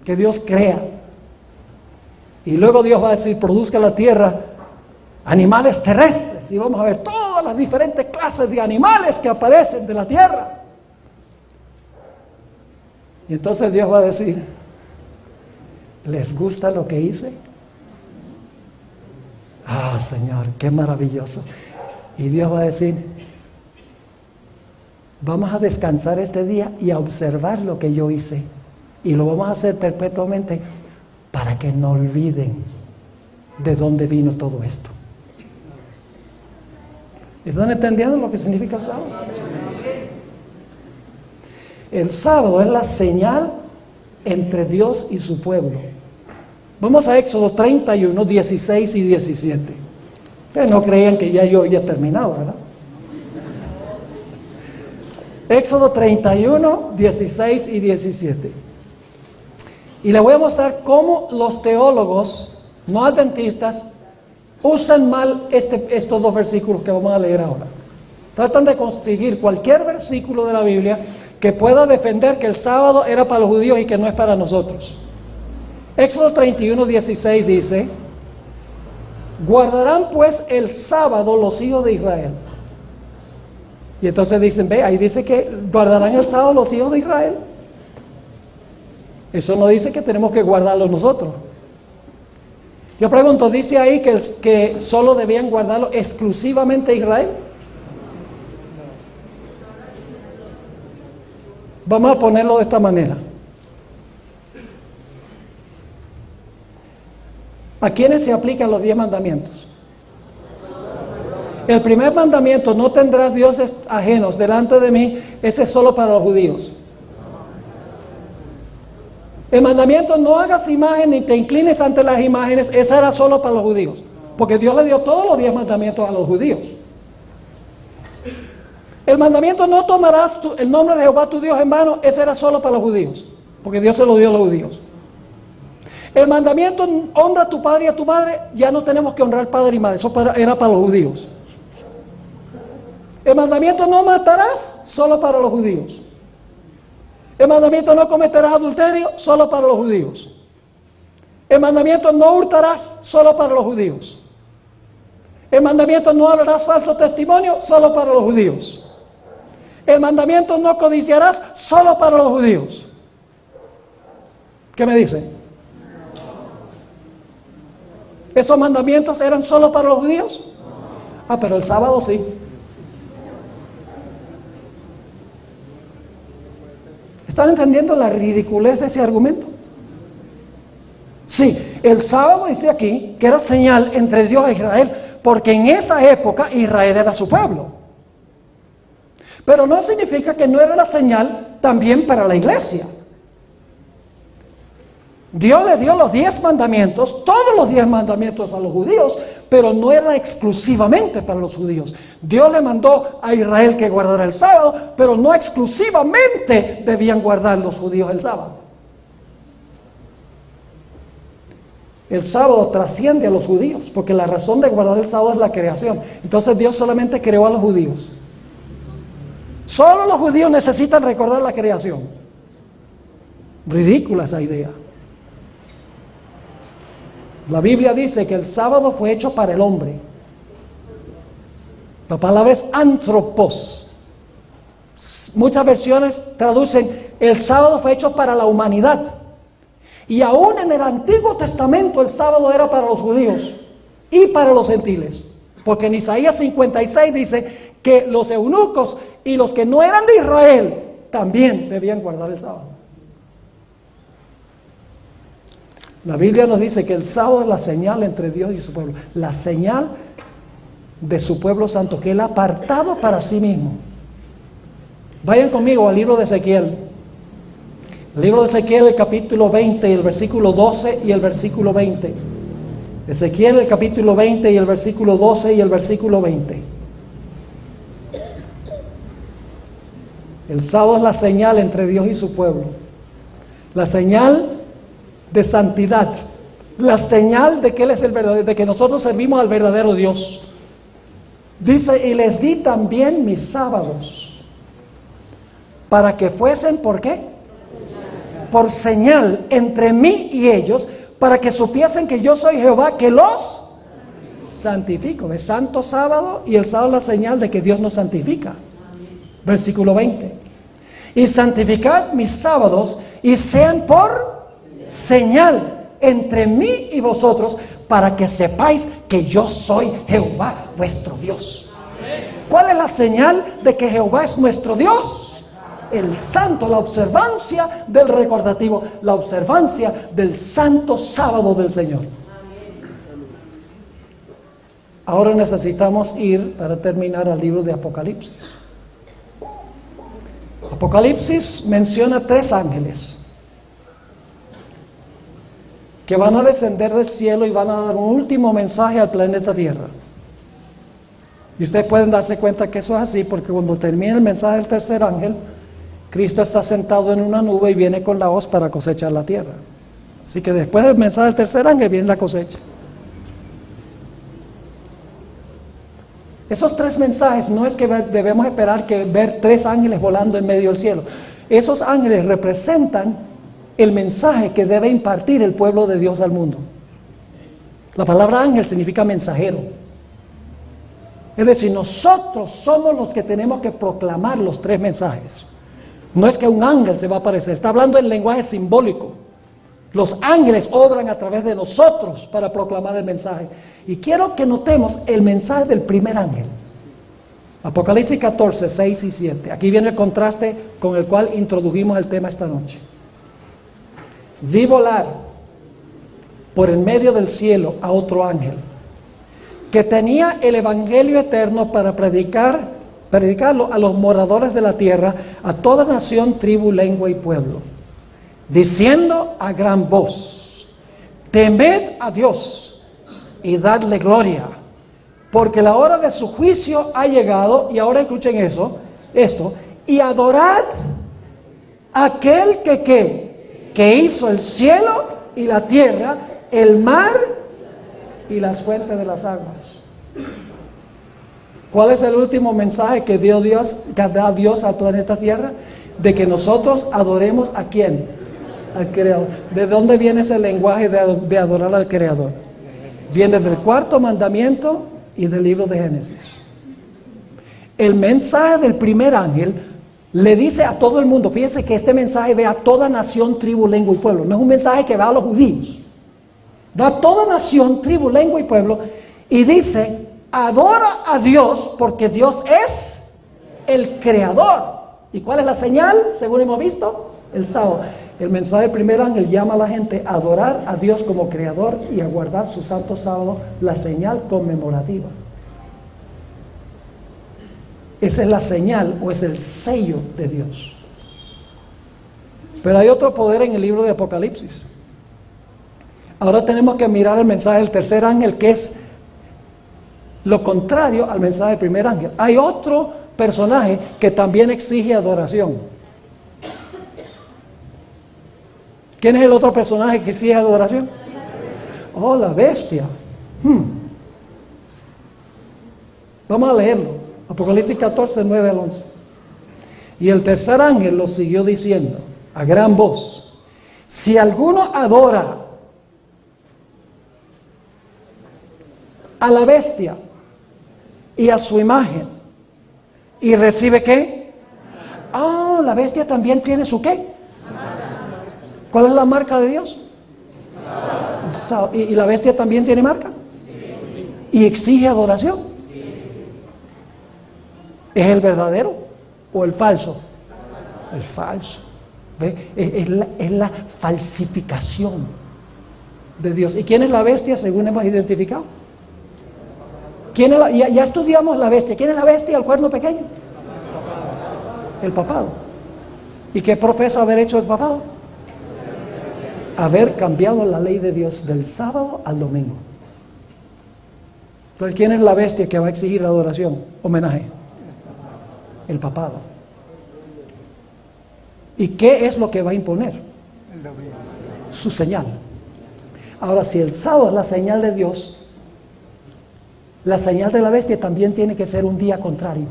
que Dios crea. Y luego Dios va a decir, produzca la tierra animales terrestres. Y vamos a ver todas las diferentes clases de animales que aparecen de la tierra. Y entonces Dios va a decir, ¿les gusta lo que hice? Señor, qué maravilloso. Y Dios va a decir, vamos a descansar este día y a observar lo que yo hice. Y lo vamos a hacer perpetuamente para que no olviden de dónde vino todo esto. ¿Están entendiendo lo que significa el sábado? El sábado es la señal entre Dios y su pueblo. Vamos a Éxodo 31, 16 y 17. Ustedes no creían que ya yo había terminado, ¿verdad? Éxodo 31, 16 y 17. Y le voy a mostrar cómo los teólogos no adventistas usan mal estos 2 versículos que vamos a leer ahora. Tratan de conseguir cualquier versículo de la Biblia que pueda defender que el sábado era para los judíos y que no es para nosotros. Éxodo 31, 16 dice, guardarán pues el sábado los hijos de Israel. Y entonces dicen, ahí dice que guardarán el sábado los hijos de Israel. Eso no dice que tenemos que guardarlo nosotros. Yo pregunto, ¿dice ahí que solo debían guardarlo exclusivamente Israel? Vamos a ponerlo de esta manera. ¿A quiénes se aplican los 10 mandamientos? El primer mandamiento, no tendrás dioses ajenos delante de mí, ese es solo para los judíos. El mandamiento, no hagas imagen ni te inclines ante las imágenes, ese era solo para los judíos, porque Dios le dio todos los 10 mandamientos a los judíos. El mandamiento, no tomarás el nombre de Jehová tu Dios en vano, ese era solo para los judíos, porque Dios se lo dio a los judíos. El mandamiento, honra a tu padre y a tu madre, ya no tenemos que honrar padre y madre, eso era para los judíos. El mandamiento, no matarás, solo para los judíos. El mandamiento, no cometerás adulterio, solo para los judíos. El mandamiento, no hurtarás, solo para los judíos. El mandamiento, no hablarás falso testimonio, solo para los judíos. El mandamiento, no codiciarás, solo para los judíos. ¿Qué me dicen? ¿Esos mandamientos eran solo para los judíos? Ah, pero el sábado sí. ¿Están entendiendo la ridiculez de ese argumento? Sí, el sábado dice aquí que era señal entre Dios e Israel, porque en esa época Israel era su pueblo. Pero no significa que no era la señal también para la iglesia. Dios le dio los 10 mandamientos, todos los 10 mandamientos a los judíos, pero no era exclusivamente para los judíos. Dios le mandó a Israel que guardara el sábado, pero no exclusivamente debían guardar los judíos el sábado. El sábado trasciende a los judíos, porque la razón de guardar el sábado es la creación. Entonces Dios solamente creó a los judíos. Solo los judíos necesitan recordar la creación. Ridícula esa idea. La Biblia dice que el sábado fue hecho para el hombre. La palabra es antropos. Muchas versiones traducen el sábado fue hecho para la humanidad. Y aún en el Antiguo Testamento el sábado era para los judíos y para los gentiles. Porque en Isaías 56 dice que los eunucos y los que no eran de Israel también debían guardar el sábado. La Biblia nos dice que el sábado es la señal entre Dios y su pueblo. La señal de su pueblo santo, que Él ha apartado para sí mismo. Vayan conmigo al libro de Ezequiel. El libro de Ezequiel, el capítulo 20, el versículo 12 y el versículo 20. Ezequiel, el capítulo 20 y el versículo 12 y el versículo 20. El sábado es la señal entre Dios y su pueblo. La señal de santidad. La señal de que Él es el verdadero, de que nosotros servimos al verdadero Dios. Dice, y les di también mis sábados, para que fuesen, ¿por qué? Por señal entre mí y ellos, para que supiesen que yo soy Jehová, que los santifico. Es santo sábado, y el sábado es la señal de que Dios nos santifica. Versículo 20. Y santificad mis sábados, y sean por señal entre mí y vosotros, para que sepáis que yo soy Jehová vuestro Dios. ¿Cuál es la señal de que Jehová es nuestro Dios? El santo, la observancia del recordativo, la observancia del santo sábado del Señor. Ahora necesitamos ir, para terminar, al libro de Apocalipsis. Apocalipsis menciona 3 ángeles que van a descender del cielo y van a dar un último mensaje al planeta Tierra. Y ustedes pueden darse cuenta que eso es así, porque cuando termine el mensaje del tercer ángel, Cristo está sentado en una nube y viene con la hoz para cosechar la tierra. Así que después del mensaje del tercer ángel viene la cosecha. Esos 3 mensajes no es que debemos esperar que ver 3 ángeles volando en medio del cielo. Esos ángeles representan el mensaje que debe impartir el pueblo de Dios al mundo. La palabra ángel significa mensajero. Es decir, nosotros somos los que tenemos que proclamar los 3 mensajes. No es que un ángel se va a aparecer, está hablando en lenguaje simbólico. Los ángeles obran a través de nosotros para proclamar el mensaje. Y quiero que notemos el mensaje del primer ángel. Apocalipsis 14, 6 y 7. Aquí viene el contraste con el cual introdujimos el tema esta noche. Vi volar por en medio del cielo a otro ángel, que tenía el evangelio eterno para predicarlo a los moradores de la tierra, a toda nación, tribu, lengua y pueblo, diciendo a gran voz: temed a Dios y dadle gloria, porque la hora de su juicio ha llegado. Y ahora escuchen esto, y adorad a aquel que hizo el cielo y la tierra, el mar y las fuentes de las aguas. ¿Cuál es el último mensaje que da Dios al planeta Tierra? De que nosotros adoremos ¿a quién? Al Creador. ¿De dónde viene ese lenguaje de adorar al Creador? Viene del 4º mandamiento y del libro de Génesis. El mensaje del primer ángel le dice a todo el mundo, fíjense que este mensaje ve a toda nación, tribu, lengua y pueblo. No es un mensaje que va a los judíos. Va a toda nación, tribu, lengua y pueblo, y dice, adora a Dios porque Dios es el creador. ¿Y cuál es la señal? Según hemos visto, el sábado. El mensaje del primer ángel llama a la gente a adorar a Dios como creador y a guardar su santo sábado, la señal conmemorativa. Esa es la señal o es el sello de Dios. Pero hay otro poder en el libro de Apocalipsis. Ahora tenemos que mirar el mensaje del tercer ángel, que es lo contrario al mensaje del primer ángel. Hay otro personaje que también exige adoración. ¿Quién es el otro personaje que exige adoración? Oh, la bestia. Vamos a leerlo. Apocalipsis 14, 9 al 11. Y el tercer ángel lo siguió diciendo a gran voz: si alguno adora a la bestia y a su imagen y recibe ¿qué? Ah, la bestia también tiene su ¿qué? ¿Cuál es la marca de Dios? ¿Y la bestia también tiene marca? ¿Y exige adoración? ¿Es el verdadero o el falso? El falso. ¿Ve? Es la falsificación de Dios. ¿Y quién es la bestia según hemos identificado? ¿Quién es ya estudiamos la bestia. ¿Quién es la bestia? ¿El cuerno pequeño? El papado. ¿Y qué profesa haber hecho el papado? Haber cambiado la ley de Dios del sábado al domingo. Entonces, ¿quién es la bestia que va a exigir adoración, homenaje? El papado. ¿Y qué es lo que va a imponer? Su señal. Ahora, si el sábado es la señal de Dios, la señal de la bestia también tiene que ser un día contrario.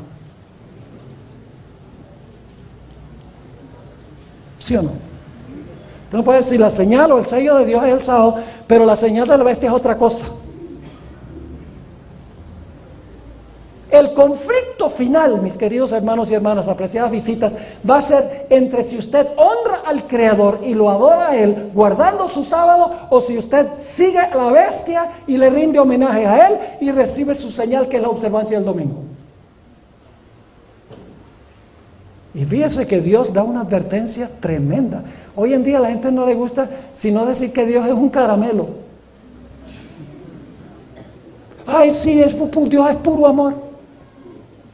¿Sí o no? Tú no puedes decir la señal o el sello de Dios es el sábado, pero la señal de la bestia es otra cosa. El conflicto final, mis queridos hermanos y hermanas, apreciadas visitas, va a ser entre si usted honra al Creador y lo adora a Él, guardando su sábado, o si usted sigue a la bestia y le rinde homenaje a Él y recibe su señal, que es la observancia del domingo. Y fíjese que Dios da una advertencia tremenda. Hoy en día a la gente no le gusta sino decir que Dios es un caramelo. Ay, sí, Dios es puro amor.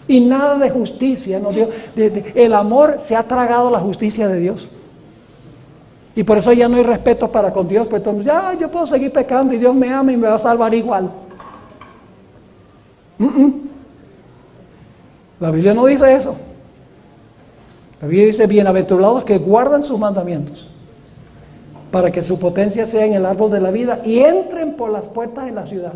Y nada de justicia, ¿no? El amor se ha tragado la justicia de Dios. Y por eso ya no hay respeto para con Dios, pues entonces, ya yo puedo seguir pecando y Dios me ama y me va a salvar igual. La Biblia no dice eso. La Biblia dice: bienaventurados que guardan sus mandamientos, para que su potencia sea en el árbol de la vida y entren por las puertas de la ciudad.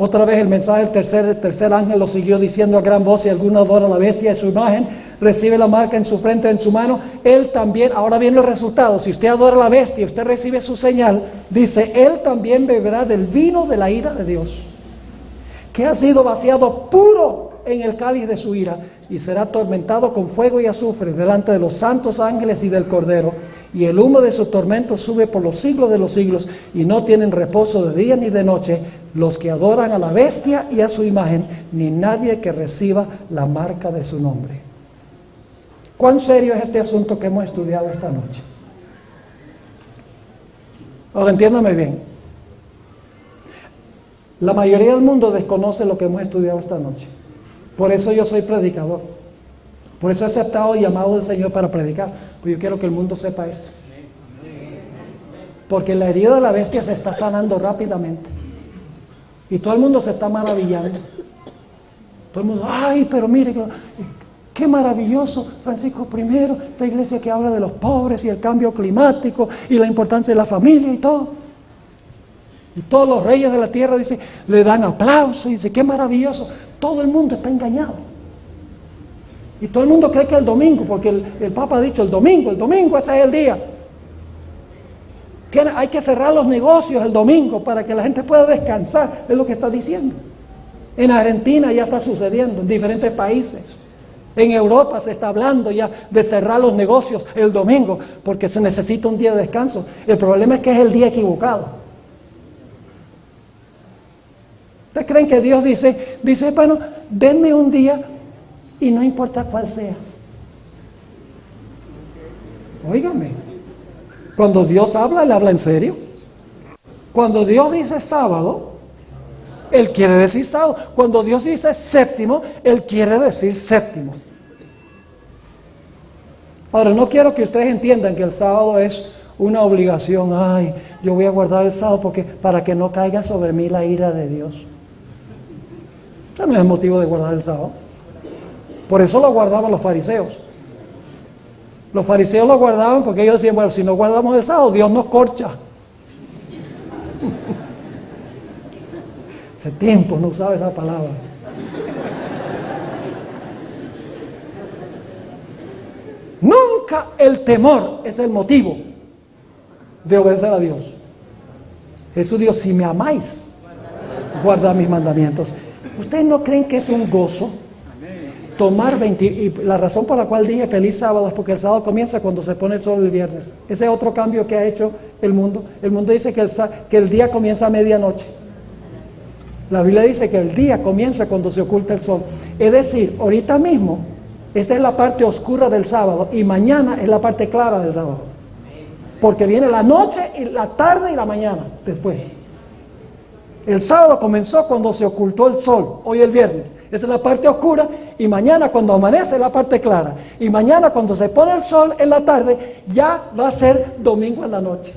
Otra vez el mensaje del tercer ángel lo siguió diciendo a gran voz: si alguno adora a la bestia de su imagen, recibe la marca en su frente, en su mano, él también. Ahora viene el resultado: si usted adora a la bestia, usted recibe su señal, dice, él también beberá del vino de la ira de Dios, que ha sido vaciado puro en el cáliz de su ira, y será atormentado con fuego y azufre delante de los santos ángeles y del Cordero, y el humo de su tormento sube por los siglos de los siglos, y no tienen reposo de día ni de noche los que adoran a la bestia y a su imagen, ni nadie que reciba la marca de su nombre. ¿Cuán serio es este asunto que hemos estudiado esta noche? Ahora entiéndame bien. La mayoría del mundo desconoce lo que hemos estudiado esta noche. Por eso yo soy predicador. Por eso he aceptado el llamado del Señor para predicar. Pues yo quiero que el mundo sepa esto. Porque la herida de la bestia se está sanando rápidamente. Y todo el mundo se está maravillando. Todo el mundo, ay, pero mire, qué maravilloso, Francisco I, esta iglesia que habla de los pobres y el cambio climático y la importancia de la familia y todo. Y todos los reyes de la tierra dicen, le dan aplausos y dicen, qué maravilloso. Todo el mundo está engañado. Y todo el mundo cree que el domingo, porque el Papa ha dicho el domingo ese es el día. Hay que cerrar los negocios el domingo para que la gente pueda descansar, es lo que está diciendo. En Argentina ya está sucediendo, en diferentes países. En Europa se está hablando ya de cerrar los negocios el domingo porque se necesita un día de descanso. El problema es que es el día equivocado. ¿Ustedes creen que Dios dice, bueno, denme un día y no importa cuál sea? Óigame, cuando Dios habla, Él habla en serio. Cuando Dios dice sábado, Él quiere decir sábado. Cuando Dios dice séptimo, Él quiere decir séptimo. Ahora, no quiero que ustedes entiendan que el sábado es una obligación. Ay, yo voy a guardar el sábado para que no caiga sobre mí la ira de Dios. Ese no es el motivo de guardar el sábado. Por eso lo guardaban los fariseos. Los fariseos lo guardaban porque ellos decían, bueno, si no guardamos el sábado, Dios nos corcha. Hace tiempo no usaba esa palabra. Nunca el temor es el motivo de obedecer a Dios. Jesús dijo, si me amáis, guardad mis mandamientos. ¿Ustedes no creen que es un gozo? Tomar 20, y la razón por la cual dije feliz sábado es porque el sábado comienza cuando se pone el sol el viernes. Ese es otro cambio que ha hecho el mundo. El mundo dice que el día comienza a medianoche. La Biblia dice que el día comienza cuando se oculta el sol. Es decir, ahorita mismo, esta es la parte oscura del sábado y mañana es la parte clara del sábado. Porque viene la noche, y la tarde y la mañana después. El sábado comenzó cuando se ocultó el sol, hoy el viernes. Esa es la parte oscura y mañana cuando amanece es la parte clara. Y mañana cuando se pone el sol en la tarde ya va a ser domingo en la noche.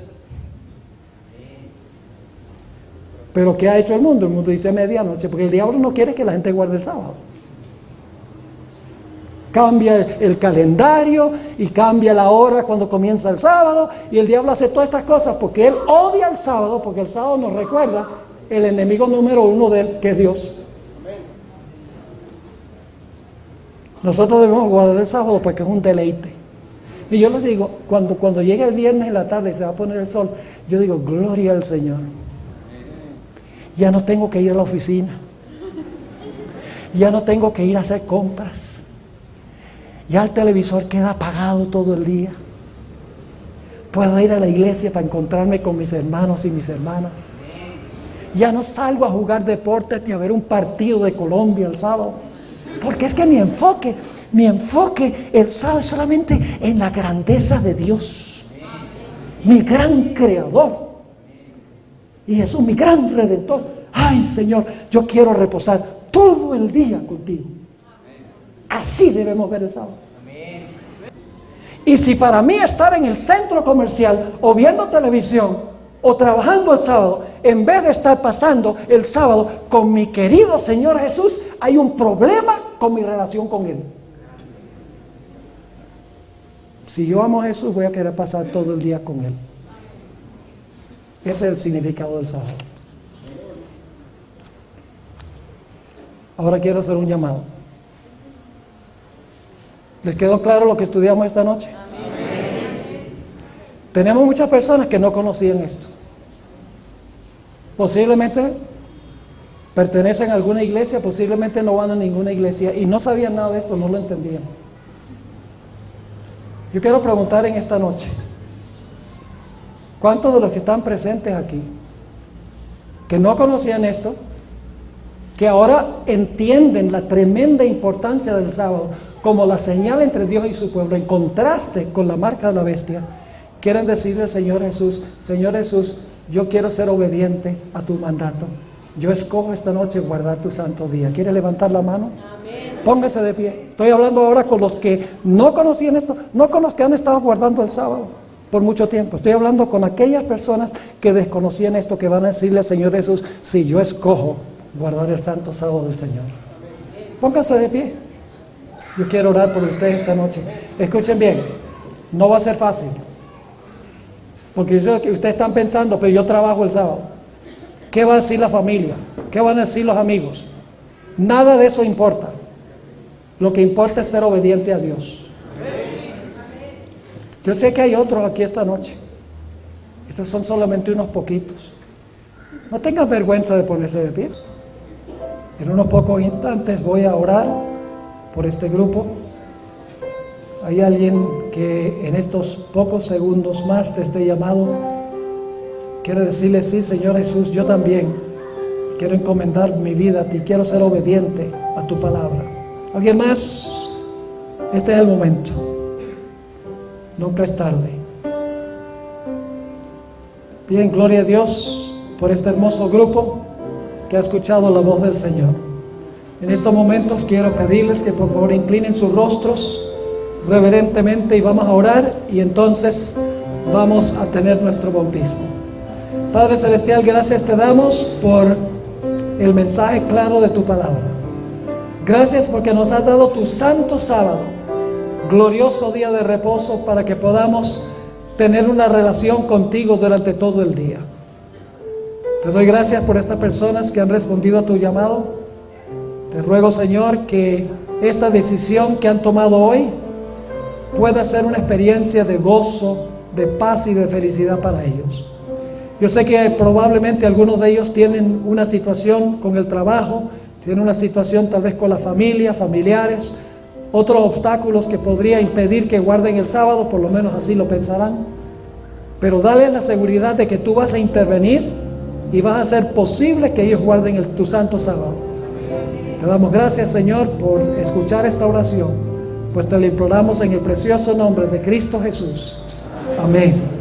Pero ¿qué ha hecho el mundo? El mundo dice medianoche porque el diablo no quiere que la gente guarde el sábado. Cambia el calendario y cambia la hora cuando comienza el sábado y el diablo hace todas estas cosas porque él odia el sábado, porque el sábado nos recuerda el enemigo número uno de él, que es Dios. Nosotros debemos guardar el sábado porque es un deleite. Y yo les digo, cuando llegue el viernes en la tarde y se va a poner el sol, yo digo, gloria al Señor. Ya no tengo que ir a la oficina. Ya no tengo que ir a hacer compras. Ya el televisor queda apagado todo el día. Puedo ir a la iglesia para encontrarme con mis hermanos y mis hermanas. Ya no salgo a jugar deportes ni a ver un partido de Colombia el sábado. Porque es que mi enfoque el sábado es solamente en la grandeza de Dios. Mi gran creador. Y Jesús, mi gran redentor. Ay, Señor, yo quiero reposar todo el día contigo. Así debemos ver el sábado. Y si para mí estar en el centro comercial o viendo televisión o trabajando el sábado, en vez de estar pasando el sábado con mi querido Señor Jesús, hay un problema con mi relación con Él. Si yo amo a Jesús, voy a querer pasar todo el día con Él. Ese es el significado del sábado. Ahora quiero hacer un llamado. ¿Les quedó claro lo que estudiamos esta noche? Tenemos muchas personas que no conocían esto. Posiblemente pertenecen a alguna iglesia, posiblemente no van a ninguna iglesia y no sabían nada de esto, no lo entendían. Yo quiero preguntar en esta noche, ¿cuántos de los que están presentes aquí, que no conocían esto, que ahora entienden la tremenda importancia del sábado como la señal entre Dios y su pueblo, en contraste con la marca de la bestia, quieren decirle al Señor Jesús, yo quiero ser obediente a tu mandato. Yo escojo esta noche guardar tu santo día. ¿Quiere levantar la mano? Amén. Póngase de pie. Estoy hablando ahora con los que no conocían esto, no con los que han estado guardando el sábado por mucho tiempo. Estoy hablando con aquellas personas que desconocían esto, que van a decirle al Señor Jesús, si yo escojo guardar el santo sábado del Señor. Póngase de pie. Yo quiero orar por ustedes esta noche. Escuchen bien, no va a ser fácil. Porque yo sé que ustedes están pensando, pero yo trabajo el sábado. ¿Qué va a decir la familia? ¿Qué van a decir los amigos? Nada de eso importa. Lo que importa es ser obediente a Dios. Yo sé que hay otros aquí esta noche. Estos son solamente unos poquitos. No tengan vergüenza de ponerse de pie. En unos pocos instantes voy a orar por este grupo. hay alguien que en estos pocos segundos más de este llamado quiere decirle: sí, Señor Jesús, yo también quiero encomendar mi vida a ti, quiero ser obediente a tu palabra. ¿Alguien más? Este es el momento, nunca es tarde. Bien, gloria a Dios por este hermoso grupo que ha escuchado la voz del Señor. En estos momentos quiero pedirles que por favor inclinen sus rostros reverentemente y vamos a orar, y entonces vamos a tener nuestro bautismo. Padre Celestial, gracias te damos por el mensaje claro de tu palabra. Gracias porque nos has dado tu santo sábado, glorioso día de reposo, para que podamos tener una relación contigo durante todo el día. Te doy gracias por estas personas que han respondido a tu llamado. Te ruego, Señor, que esta decisión que han tomado hoy pueda ser una experiencia de gozo, de paz y de felicidad para ellos. Yo sé que probablemente algunos de ellos tienen una situación con el trabajo, tienen una situación tal vez con la familia, familiares, otros obstáculos que podría impedir que guarden el sábado, por lo menos así lo pensarán. Pero dale la seguridad de que tú vas a intervenir y vas a hacer posible que ellos guarden tu santo sábado. Te damos gracias, Señor, por escuchar esta oración, pues te la imploramos en el precioso nombre de Cristo Jesús. Amén.